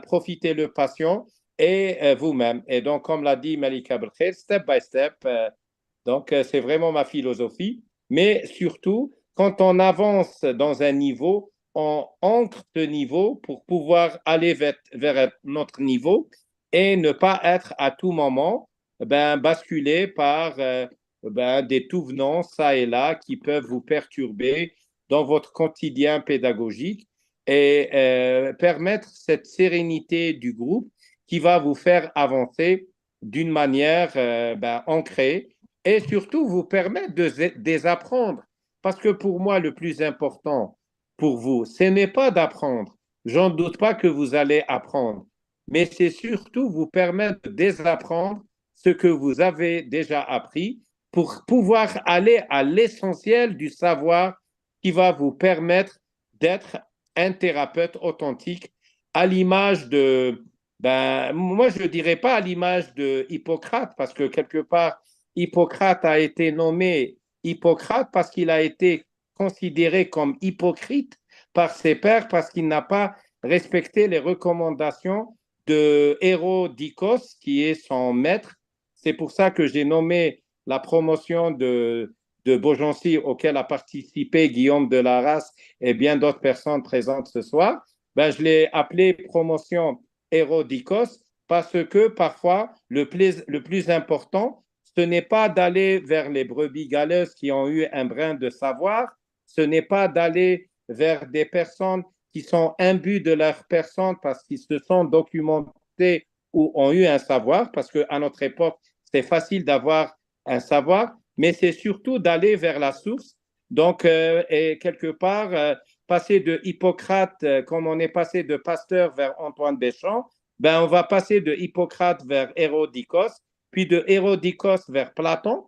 profiter le patient et vous-même. Et donc, comme l'a dit Malika Belkhair, step by step, donc c'est vraiment ma philosophie. Mais surtout, quand on avance dans un niveau, on ancre ce niveau pour pouvoir aller vers notre niveau et ne pas être à tout moment basculé par des tout-venants, ça et là, qui peuvent vous perturber dans votre quotidien pédagogique et permettre cette sérénité du groupe qui va vous faire avancer d'une manière ancrée et surtout vous permettre de désapprendre. Parce que pour moi, le plus important pour vous, ce n'est pas d'apprendre. J'en doute pas que vous allez apprendre, mais c'est surtout vous permettre de désapprendre ce que vous avez déjà appris pour pouvoir aller à l'essentiel du savoir qui va vous permettre d'être un thérapeute authentique à l'image de, moi je ne dirais pas à l'image de Hippocrate, parce que quelque part, Hippocrate a été nommé Hippocrate parce qu'il a été considéré comme hypocrite par ses pairs parce qu'il n'a pas respecté les recommandations de Hérodicos, qui est son maître. C'est pour ça que j'ai nommé la promotion de Beaugency, auquel a participé Guillaume de Larras et bien d'autres personnes présentes ce soir. Je l'ai appelé promotion Hérodicos parce que parfois, le plus important, ce n'est pas d'aller vers les brebis galeuses qui ont eu un brin de savoir, ce n'est pas d'aller vers des personnes qui sont imbues de leur personne parce qu'ils se sont documentés ou ont eu un savoir, parce qu'à notre époque, c'est facile d'avoir un savoir, mais c'est surtout d'aller vers la source. Donc, et quelque part, passer de Hippocrate, comme on est passé de Pasteur vers Antoine Béchamp, on va passer de Hippocrate vers Hérodicos, puis de Hérodicos vers Platon,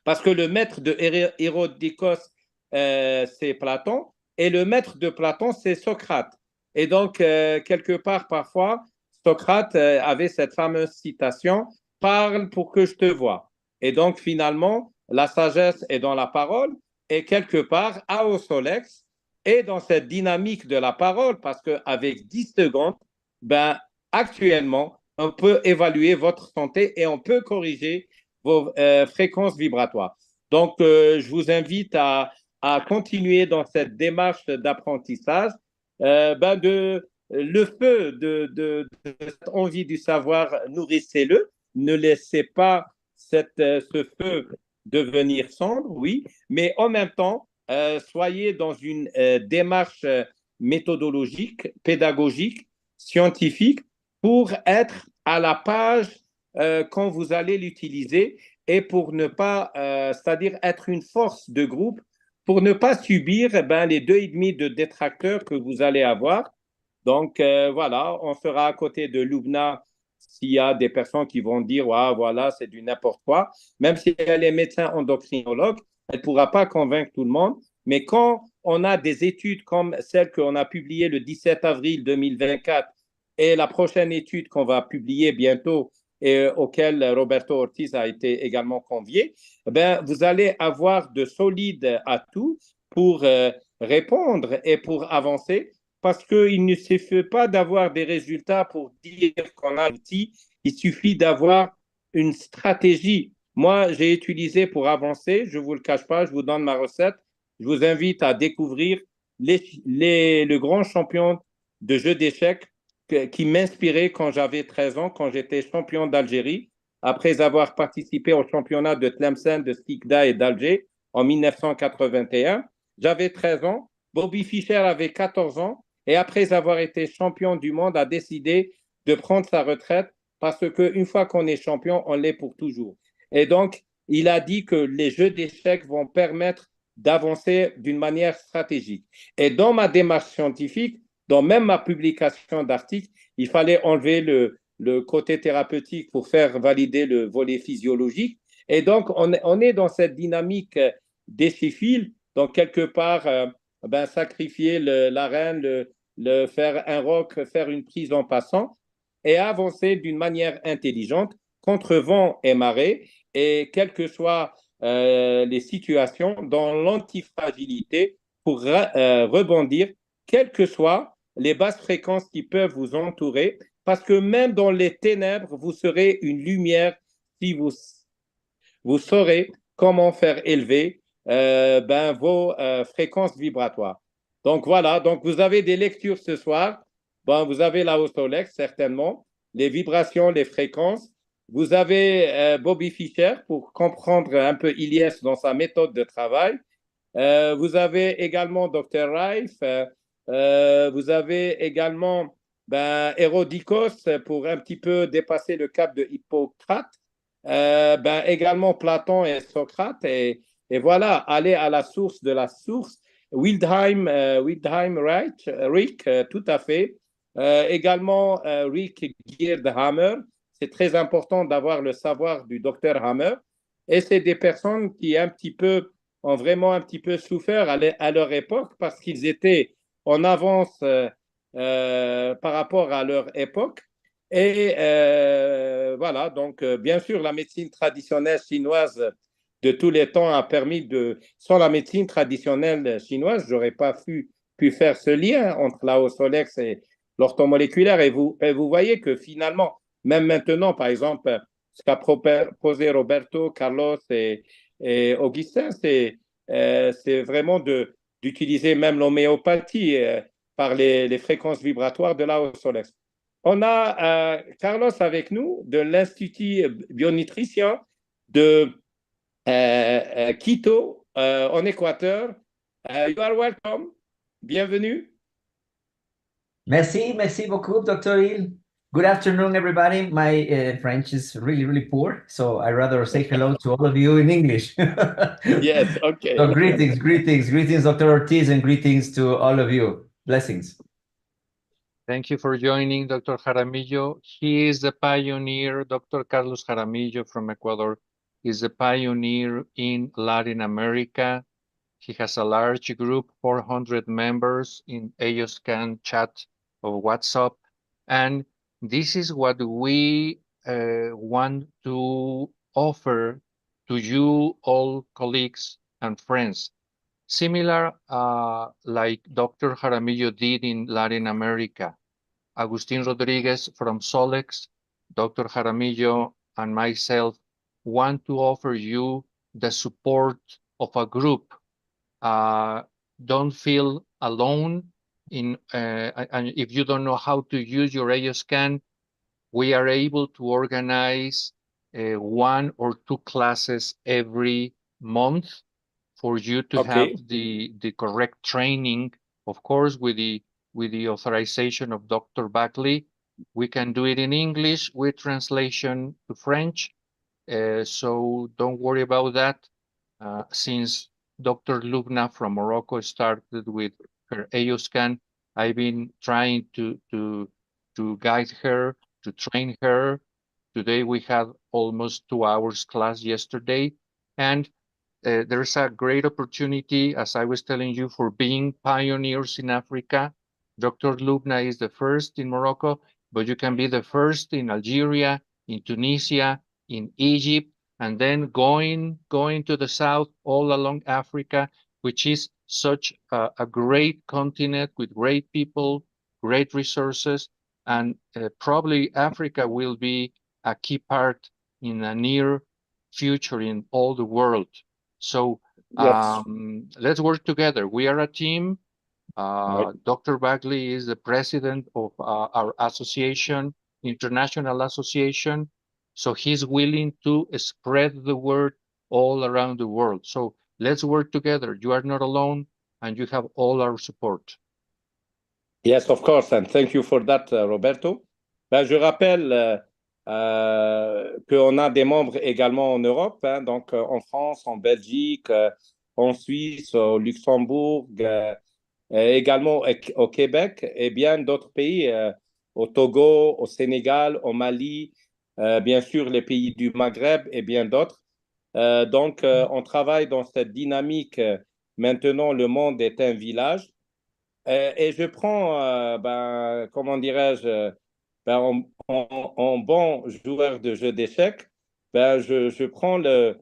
parce que le maître de Hérodicos, c'est Platon, et le maître de Platon, c'est Socrate. Et donc, quelque part, parfois, Socrate avait cette fameuse citation « Parle pour que je te voie ». Et donc, finalement, la sagesse est dans la parole, et quelque part, ao solex est dans cette dynamique de la parole, parce qu'avec 10 secondes, actuellement, on peut évaluer votre santé et on peut corriger vos fréquences vibratoires. Donc, je vous invite à continuer dans cette démarche d'apprentissage. Le feu de cette envie du savoir, nourrissez-le. Ne laissez pas ce feu devenir cendre, oui, mais en même temps, soyez dans une démarche méthodologique, pédagogique, scientifique, pour être à la page quand vous allez l'utiliser et pour ne pas, c'est-à-dire être une force de groupe, pour ne pas subir les 2,5 de détracteurs que vous allez avoir. Donc, voilà, on sera à côté de Loubna s'il y a des personnes qui vont dire, ah, voilà, c'est du n'importe quoi. Même si elle est médecin endocrinologue, elle ne pourra pas convaincre tout le monde. Mais quand on a des études comme celle qu'on a publiée le 17 avril 2024 et la prochaine étude qu'on va publier bientôt et auquel Roberto Ortiz a été également convié, ben, vous allez avoir de solides atouts pour répondre et pour avancer parce qu'il ne suffit pas d'avoir des résultats pour dire qu'on a l'outil, il suffit d'avoir une stratégie. Moi, j'ai utilisé pour avancer, je ne vous le cache pas, je vous donne ma recette. Je vous invite à découvrir le grand champion de jeux d'échecs qui m'inspirait quand j'avais 13 ans, quand j'étais champion d'Algérie, après avoir participé au championnat de Tlemcen, de Skikda et d'Alger en 1981. J'avais 13 ans, Bobby Fischer avait 14 ans, et après avoir été champion du monde, a décidé de prendre sa retraite parce qu'une fois qu'on est champion, on l'est pour toujours. Et donc, il a dit que les jeux d'échecs vont permettre d'avancer d'une manière stratégique. Et dans ma démarche scientifique, dans même ma publication d'articles, il fallait enlever le côté thérapeutique pour faire valider le volet physiologique. Et donc, on est dans cette dynamique décipile, donc quelque part, ben, sacrifier la reine, faire un roc, faire une prise en passant et avancer d'une manière intelligente contre vent et marée et quelles que soient les situations dans l'antifragilité pour rebondir, quelles que soient les basses fréquences qui peuvent vous entourer, parce que même dans les ténèbres, vous serez une lumière si vous saurez comment faire élever ben, vos fréquences vibratoires. Donc voilà, donc vous avez des lectures ce soir. Bon, vous avez la Solex, certainement, les vibrations, les fréquences. Vous avez Bobby Fischer pour comprendre un peu ILYES dans sa méthode de travail. Vous avez également Dr. Rife. Vous avez également ben, Hérodicos pour un petit peu dépasser le cap de Hippocrate. Ben, également Platon et Socrate. Et voilà, aller à la source de la source. Wildheim, Rick, tout à fait. Également Rick Geerdhammer. C'est très important d'avoir le savoir du docteur Hammer. Et c'est des personnes qui un petit peu ont vraiment un petit peu souffert à leur époque parce qu'ils étaient en avance par rapport à leur époque. Et voilà, donc bien sûr, la médecine traditionnelle chinoise de tous les temps a permis de... Sans la médecine traditionnelle chinoise, je n'aurais pas pu faire ce lien entre la Solex et l'orthomoléculaire. Et vous voyez que finalement, même maintenant, par exemple, ce qu'a proposé Roberto, Carlos et Augustin, c'est vraiment d'utiliser même l'homéopathie par les fréquences vibratoires de la Solex. On a Carlos avec nous de l'Institut bionutrition de Quito, en Équateur. You are welcome. Bienvenue. Merci beaucoup, Dr. Hill. Good afternoon, everybody. My French is really, really poor, so I rather say hello to all of you in English. Yes, okay. So greetings, Dr. Ortiz, and greetings to all of you. Blessings. Thank you for joining, Dr. Jaramillo. He is the pioneer. Dr. Carlos Jaramillo from Ecuador is the pioneer in Latin America. He has a large group, 400 members in AOSCAN chat of WhatsApp. And this is what we want to offer to you all colleagues and friends. Similar like Dr. Jaramillo did in Latin America. Agustin Rodriguez from Solex, Dr. Jaramillo, and myself want to offer you the support of a group. Don't feel alone and if you don't know how to use your AOSCAN, we are able to organize 1 or 2 classes every month for you to have the correct training, of course, with the authorization of Dr. Baghlì. We can do it in English with translation to French. So don't worry about that. Since Dr. Lubna from Morocco started with her AOSCAN, I've been trying to guide her, to train her. Today we had almost 2 hours class yesterday, and there's a great opportunity, as I was telling you, for being pioneers in Africa. Dr. Lubna is the first in Morocco, but you can be the first in Algeria, in Tunisia, in Egypt, and then going to the south, all along Africa, which is such a great continent with great people, great resources, and probably Africa will be a key part in a near future in all the world. So Yes. let's work together. We are a team. Right. Dr. Bagley is the president of our association, international association. So he's willing to spread the word all around the world. So let's work together. You are not alone, and you have all our support. Yes, of course, and thank you for that, Roberto. Ben, je rappelle qu'on a des membres également en Europe, hein, donc en France, en Belgique, en Suisse, au Luxembourg, également au Québec et bien d'autres pays, au Togo, au Sénégal, au Mali, bien sûr les pays du Maghreb et bien d'autres. Donc, on travaille dans cette dynamique. Maintenant, le monde est un village. Et je prends, comment dirais-je, en bon joueur de jeu d'échecs, je prends le,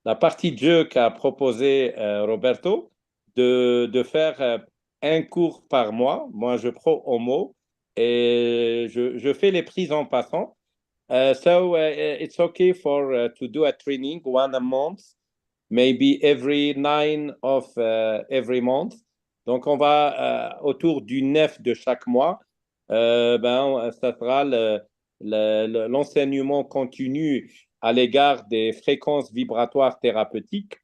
la partie de jeu qu'a proposé Roberto de faire un cours par mois. Moi, je prends au mot et je fais les prises en passant. So it's okay for to do a training one a month, maybe every 9 of every month. Donc, on va autour du 9 de chaque mois. Ça sera l'enseignement continu à l'égard des fréquences vibratoires thérapeutiques.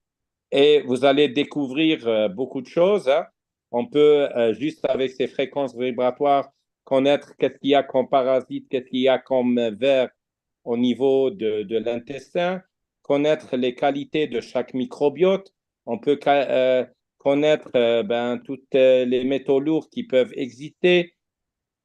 Et vous allez découvrir beaucoup de choses. Hein. On peut, juste avec ces fréquences vibratoires, connaître qu'est-ce qu'il y a comme parasite, qu'est-ce qu'il y a comme vers au niveau de l'intestin, connaître les qualités de chaque microbiote. On peut connaître toutes les métaux lourds qui peuvent exister,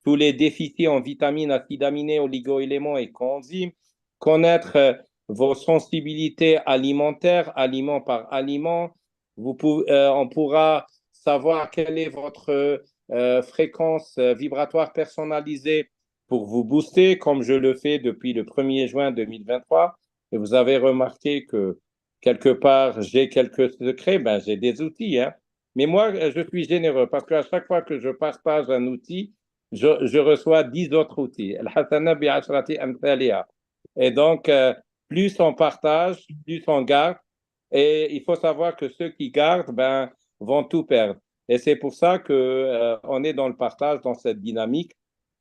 tous les déficits en vitamines, acides aminés, oligo-éléments et coenzymes, connaître vos sensibilités alimentaires, aliment par aliment. On pourra savoir quelle est votre fréquence vibratoire personnalisée pour vous booster, comme je le fais depuis le 1er juin 2023. Et vous avez remarqué que quelque part, j'ai quelques secrets, j'ai des outils. Hein. Mais moi, je suis généreux parce qu'à chaque fois que je partage un outil, je reçois 10 autres outils. Et donc, plus on partage, plus on garde. Et il faut savoir que ceux qui gardent vont tout perdre. Et c'est pour ça qu'on est dans le partage, dans cette dynamique.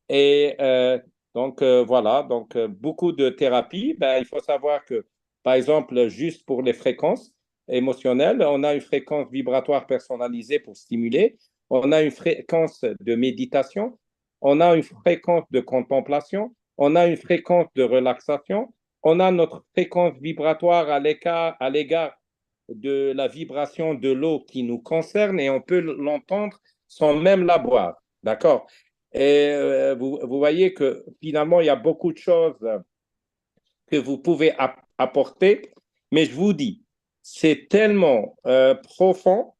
Et donc, voilà, donc beaucoup de thérapies. Il faut savoir que, par exemple, juste pour les fréquences émotionnelles, on a une fréquence vibratoire personnalisée pour stimuler. On a une fréquence de méditation. On a une fréquence de contemplation. On a une fréquence de relaxation. On a notre fréquence vibratoire à l'égard de la vibration de l'eau qui nous concerne et on peut l'entendre sans même la boire. D'accord? Et vous voyez que finalement, il y a beaucoup de choses que vous pouvez apporter, mais je vous dis, c'est tellement profond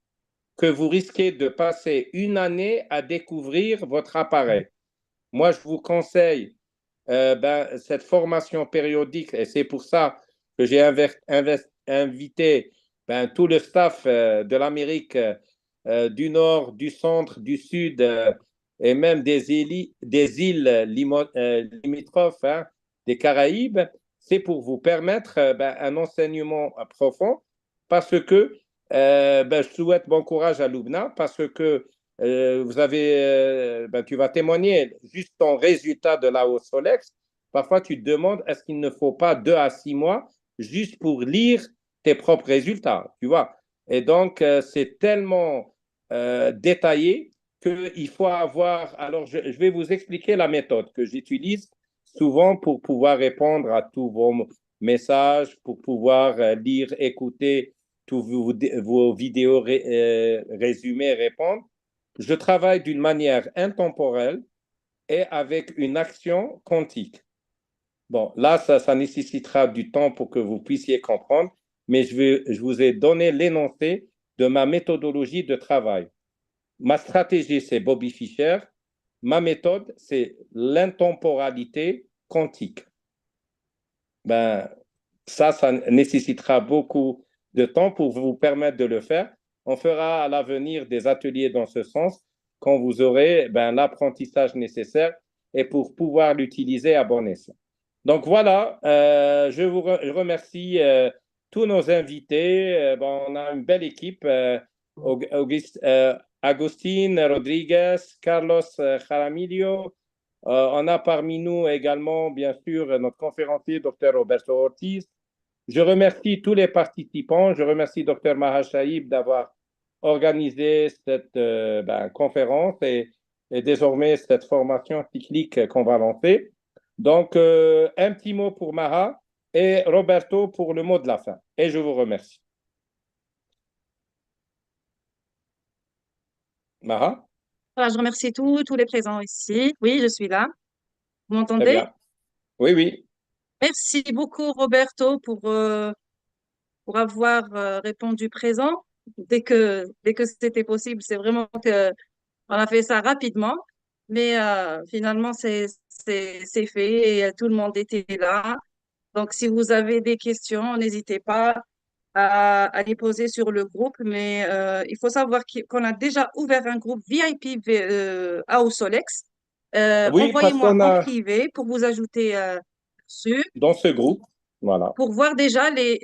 que vous risquez de passer une année à découvrir votre appareil. Moi, je vous conseille cette formation périodique, et c'est pour ça que j'ai invité tout le staff de l'Amérique du Nord, du Centre, du Sud et même des îles limitrophes, hein, des Caraïbes. C'est pour vous permettre un enseignement profond parce que je souhaite bon courage à Lubna parce que vous avez, tu vas témoigner juste ton résultat de la hausse Solex. Parfois, tu te demandes est-ce qu'il ne faut pas 2 à 6 mois juste pour lire tes propres résultats, tu vois. Et donc, c'est tellement détaillé qu'il faut avoir. Alors, je vais vous expliquer la méthode que j'utilise souvent pour pouvoir répondre à tous vos messages, pour pouvoir lire, écouter tous vos vidéos résumées, répondre. Je travaille d'une manière intemporelle et avec une action quantique. Bon, là, ça nécessitera du temps pour que vous puissiez comprendre, mais je vous ai donné l'énoncé de ma méthodologie de travail. Ma stratégie, c'est Bobby Fischer. Ma méthode, c'est l'intemporalité quantique. Ben, ça nécessitera beaucoup de temps pour vous permettre de le faire. On fera à l'avenir des ateliers dans ce sens quand vous aurez l'apprentissage nécessaire et pour pouvoir l'utiliser à bon escient. Donc voilà, je vous remercie tous nos invités. On a une belle équipe. Agustin Rodriguez, Carlos Jaramillo. On a parmi nous également, bien sûr, notre conférencier, Dr Roberto Ortiz. Je remercie tous les participants. Je remercie Dr Mahashaib d'avoir organisé cette conférence et désormais cette formation cyclique qu'on va lancer. Donc, un petit mot pour Maha et Roberto pour le mot de la fin. Et je vous remercie. Maha? Voilà, je remercie tous les présents ici. Oui, je suis là. Vous Très m'entendez? bien. Oui, oui. Merci beaucoup, Roberto, pour avoir répondu présent dès que c'était possible. C'est vraiment que on a fait ça rapidement, mais finalement, c'est fait et tout le monde était là. Donc, si vous avez des questions, n'hésitez pas à les poser sur le groupe. Mais il faut savoir qu'on a déjà ouvert un groupe VIP à Solex. Oui, parce Envoyez-moi qu'on en a privé pour vous ajouter dessus, dans ce groupe, voilà. pour voir déjà les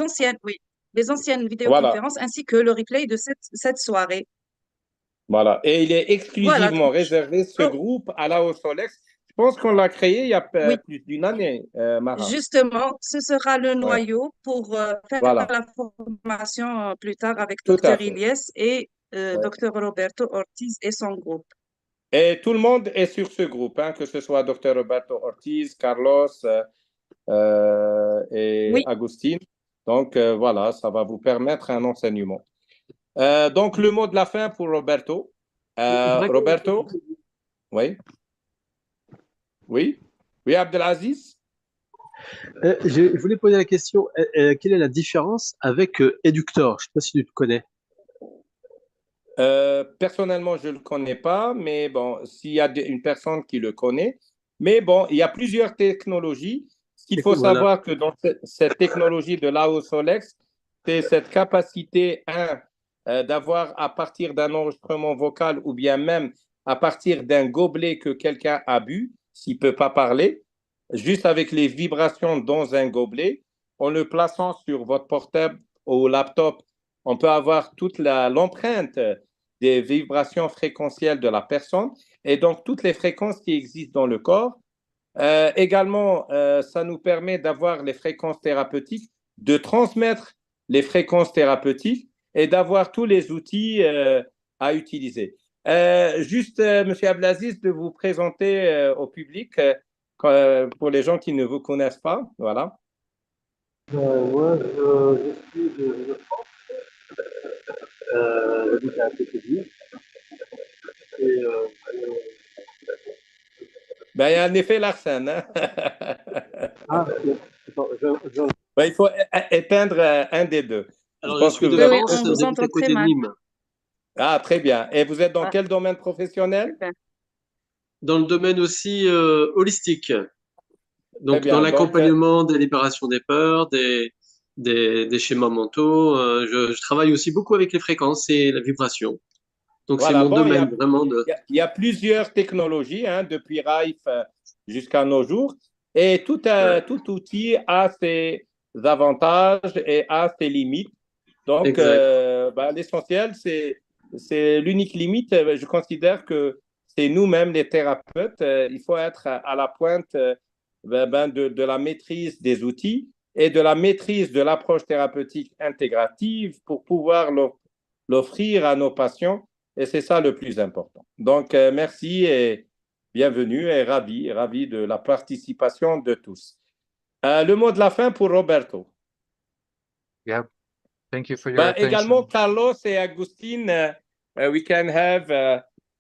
anciennes, oui, les anciennes Voilà. vidéoconférences ainsi que le replay de cette soirée. Voilà. Et il est Voilà. exclusivement réservé, ce Oh, groupe, à la Solex. Je pense qu'on l'a créé il y a oui, plus d'une année, Maha. justement, ce sera le Ouais. noyau pour faire Voilà. la formation plus tard avec Tout à Dr. fait. ILYES et Ouais. Dr. Roberto Ortiz et son groupe. Et tout le monde est sur ce groupe, hein, que ce soit Dr. Roberto Ortiz, Carlos et Oui, Agustin. Donc, voilà, ça va vous permettre un enseignement. Donc, le mot de la fin pour Roberto. Roberto? Oui? Oui? Oui, Abdelaziz? Je voulais poser la question, quelle est la différence avec Eductor? Je ne sais pas si tu le connais. Personnellement, je ne le connais pas, mais bon, s'il y a une personne qui le connaît, mais bon, il y a plusieurs technologies. Ce qu'il faut Voilà. savoir que dans cette technologie de l'AO-Solex, c'est cette capacité, d'avoir à partir d'un enregistrement vocal ou bien même à partir d'un gobelet que quelqu'un a bu, s'il ne peut pas parler, juste avec les vibrations dans un gobelet, en le plaçant sur votre portable ou laptop, on peut avoir toute l'empreinte des vibrations fréquentielles de la personne et donc toutes les fréquences qui existent dans le corps. Également, ça nous permet d'avoir les fréquences thérapeutiques, de transmettre les fréquences thérapeutiques et d'avoir tous les outils à utiliser. Juste, M. Abdelaziz, de vous présenter au public pour les gens qui ne vous connaissent pas. Voilà. Moi, je suis de France, j'habite à côté de Lille. Et, Ben, il y a un effet Larsen. Hein? attends, Ben, il faut éteindre un des deux. alors, Je je pense que suis de vous avez... on France, vous j'habite entend à très côté de mal. Nîmes. Ah, très bien. Et vous êtes dans Ah, quel domaine professionnel? super. Dans le domaine aussi holistique, Très donc dans bien. Donc, l'accompagnement des libérations des peurs, des schémas mentaux. Je travaille aussi beaucoup avec les fréquences et la vibration. Donc c'est voilà. mon Bon, domaine vraiment de. il y a plusieurs technologies, hein, depuis Raif jusqu'à nos jours. Et Ouais, tout outil a ses avantages et a ses limites. Donc, exact. l'essentiel, c'est l'unique limite. Je considère que c'est nous-mêmes, les thérapeutes. Il faut être à la pointe de la maîtrise des outils et de la maîtrise de l'approche thérapeutique intégrative pour pouvoir l'offrir à nos patients. Et c'est ça le plus important. Donc, merci et bienvenue et ravi de la participation de tous. Le mot de la fin pour Roberto. Yeah, thank you for your Également, attention. Carlos et Agustin, we can have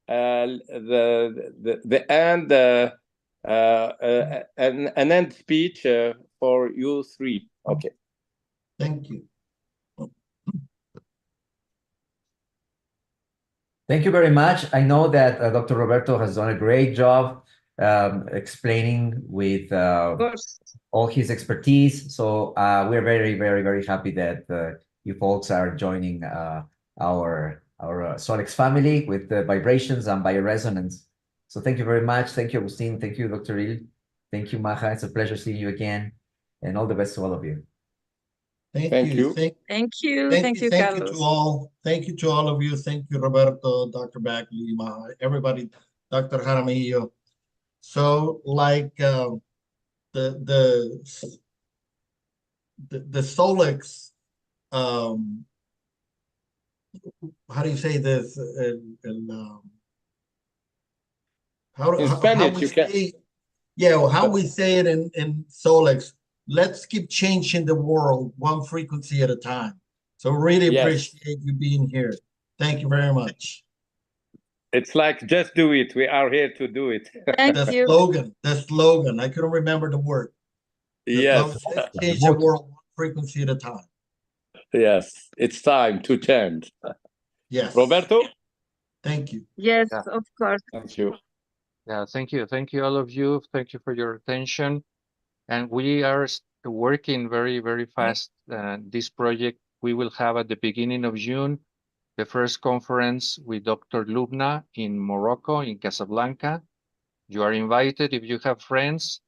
the end an end speech for you three. Okay. Thank you. Thank you very much. I know that Dr. Roberto has done a great job explaining with Of course. all his expertise. So we're very, very, very happy that you folks are joining our Solex family with the vibrations and bioresonance. So thank you very much. Thank you, Agustin. Thank you, Dr. Il. Thank you, Maja. It's a pleasure seeing you again. And all the best to all of you. Thank you. Thank you. Thank you, Thank Carlos. you to all. Thank you to all of you. Thank you, Roberto, Dr. Baghlي, Maja, everybody, Dr. Jaramillo. So, like the Solex, how do you say this? In Spanish, you can. How we say it in Solex. Let's keep changing the world one frequency at a time. So really appreciate you being here. Thank you very much. It's like, just do it. We are here to do it. The slogan. I couldn't remember the word. Yes. Let's change the world one frequency at a time. Yes, it's time to change. Yes. Roberto? Thank you. Yes, of course. Thank you. Yeah, thank you. Thank you, all of you. Thank you for your attention. And we are working very, very fast. This project we will have at the beginning of June, the first conference with Dr. Lubna in Morocco, in Casablanca. You are invited. If you have friends,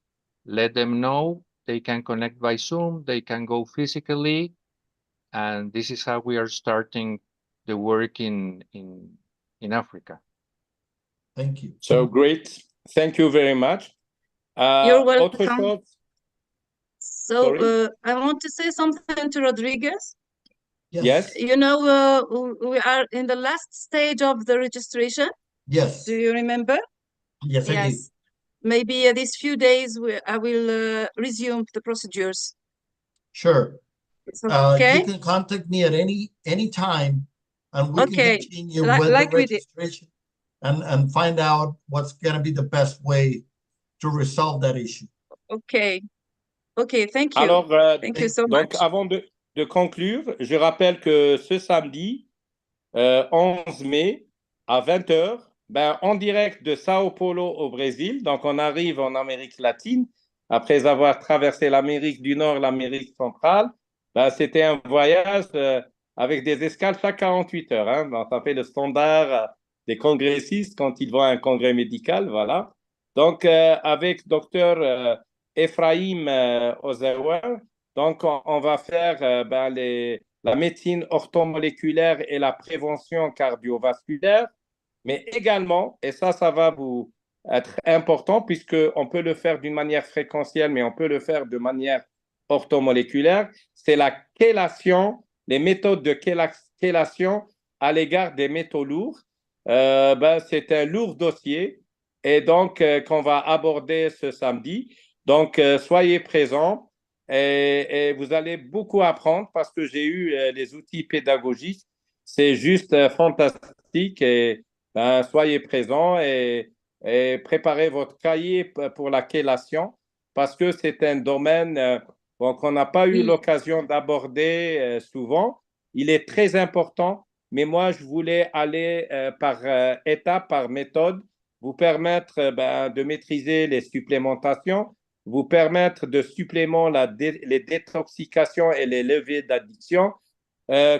let them know. They can connect by Zoom. They can go physically. And this is how we are starting the work in Africa. Thank you. So great. Thank you very much. You're welcome. So Sorry? I want to say something to Rodriguez. Yes. You know, we are in the last stage of the registration. Yes. Do you remember? Yes, I do. Maybe these few days I will resume the procedures. Sure. Okay. You can contact me at any time, and we can continue with the registration and find out what's going to be the best way to resolve that issue. Okay. Okay, thank you. Alors, thank you so donc, much. avant de conclure, je rappelle que ce samedi, 11 mai, à 20h, ben, en direct de Sao Paulo au Brésil, donc on arrive en Amérique latine, après avoir traversé l'Amérique du Nord, l'Amérique centrale, ben, c'était un voyage avec des escales chaque 48 heures. Hein, donc, ça fait le standard des congressistes quand ils vont à un congrès médical, voilà. Donc, avec docteur Ephraim Ozawa, donc on va faire la médecine orthomoléculaire et la prévention cardiovasculaire, mais également, et ça va vous être important puisqu'on peut le faire d'une manière fréquentielle, mais on peut le faire de manière orthomoléculaire, c'est la chélation, les méthodes de chélation à l'égard des métaux lourds. C'est un lourd dossier et donc qu'on va aborder ce samedi. Donc, soyez présents et vous allez beaucoup apprendre parce que j'ai eu les outils pédagogiques. C'est juste fantastique et soyez présents et préparez votre cahier pour la chélation parce que c'est un domaine qu'on n'a pas eu l'occasion d'aborder souvent. Il est très important, mais moi, je voulais aller par étape, par méthode, vous permettre de maîtriser les supplémentations, vous permettre de supplément les détoxications et les levées d'addiction,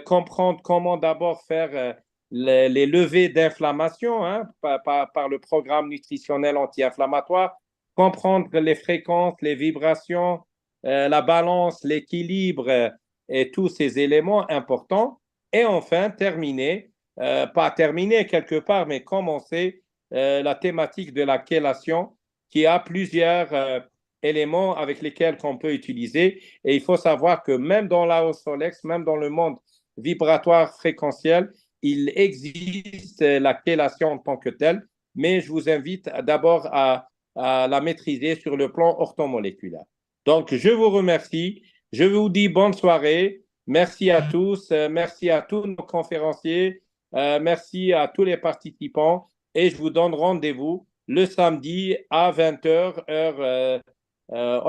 comprendre comment d'abord faire les levées d'inflammation par le programme nutritionnel anti-inflammatoire, comprendre les fréquences, les vibrations, la balance, l'équilibre et tous ces éléments importants. Et enfin, pas terminer quelque part, mais commencer la thématique de la chélation qui a plusieurs éléments avec lesquels on peut utiliser. Et il faut savoir que même dans la Solex, même dans le monde vibratoire fréquentiel, il existe la chélation en tant que telle, mais je vous invite d'abord à la maîtriser sur le plan orthomoléculaire. Donc, je vous remercie. Je vous dis bonne soirée. Merci à tous. Merci à tous nos conférenciers. Merci à tous les participants. Et je vous donne rendez-vous le samedi à 20h, heure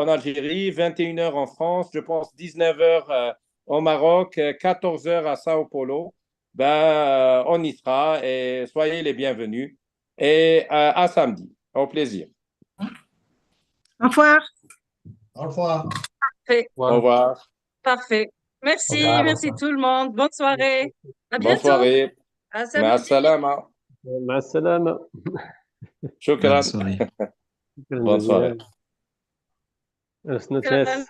en Algérie, 21h en France, je pense 19h au Maroc, 14h à Sao Paulo. On y sera et soyez les bienvenus. Et à samedi. Au plaisir. Au revoir. Au revoir. Parfait. Au revoir. Parfait. Merci, Au revoir. merci tout le monde. Bonne soirée. À Bonne bientôt. soirée. À مع samedi. السلامة. مع السلامة. شكرا. Sorry. شكرا Bonne soirée. جزيلا.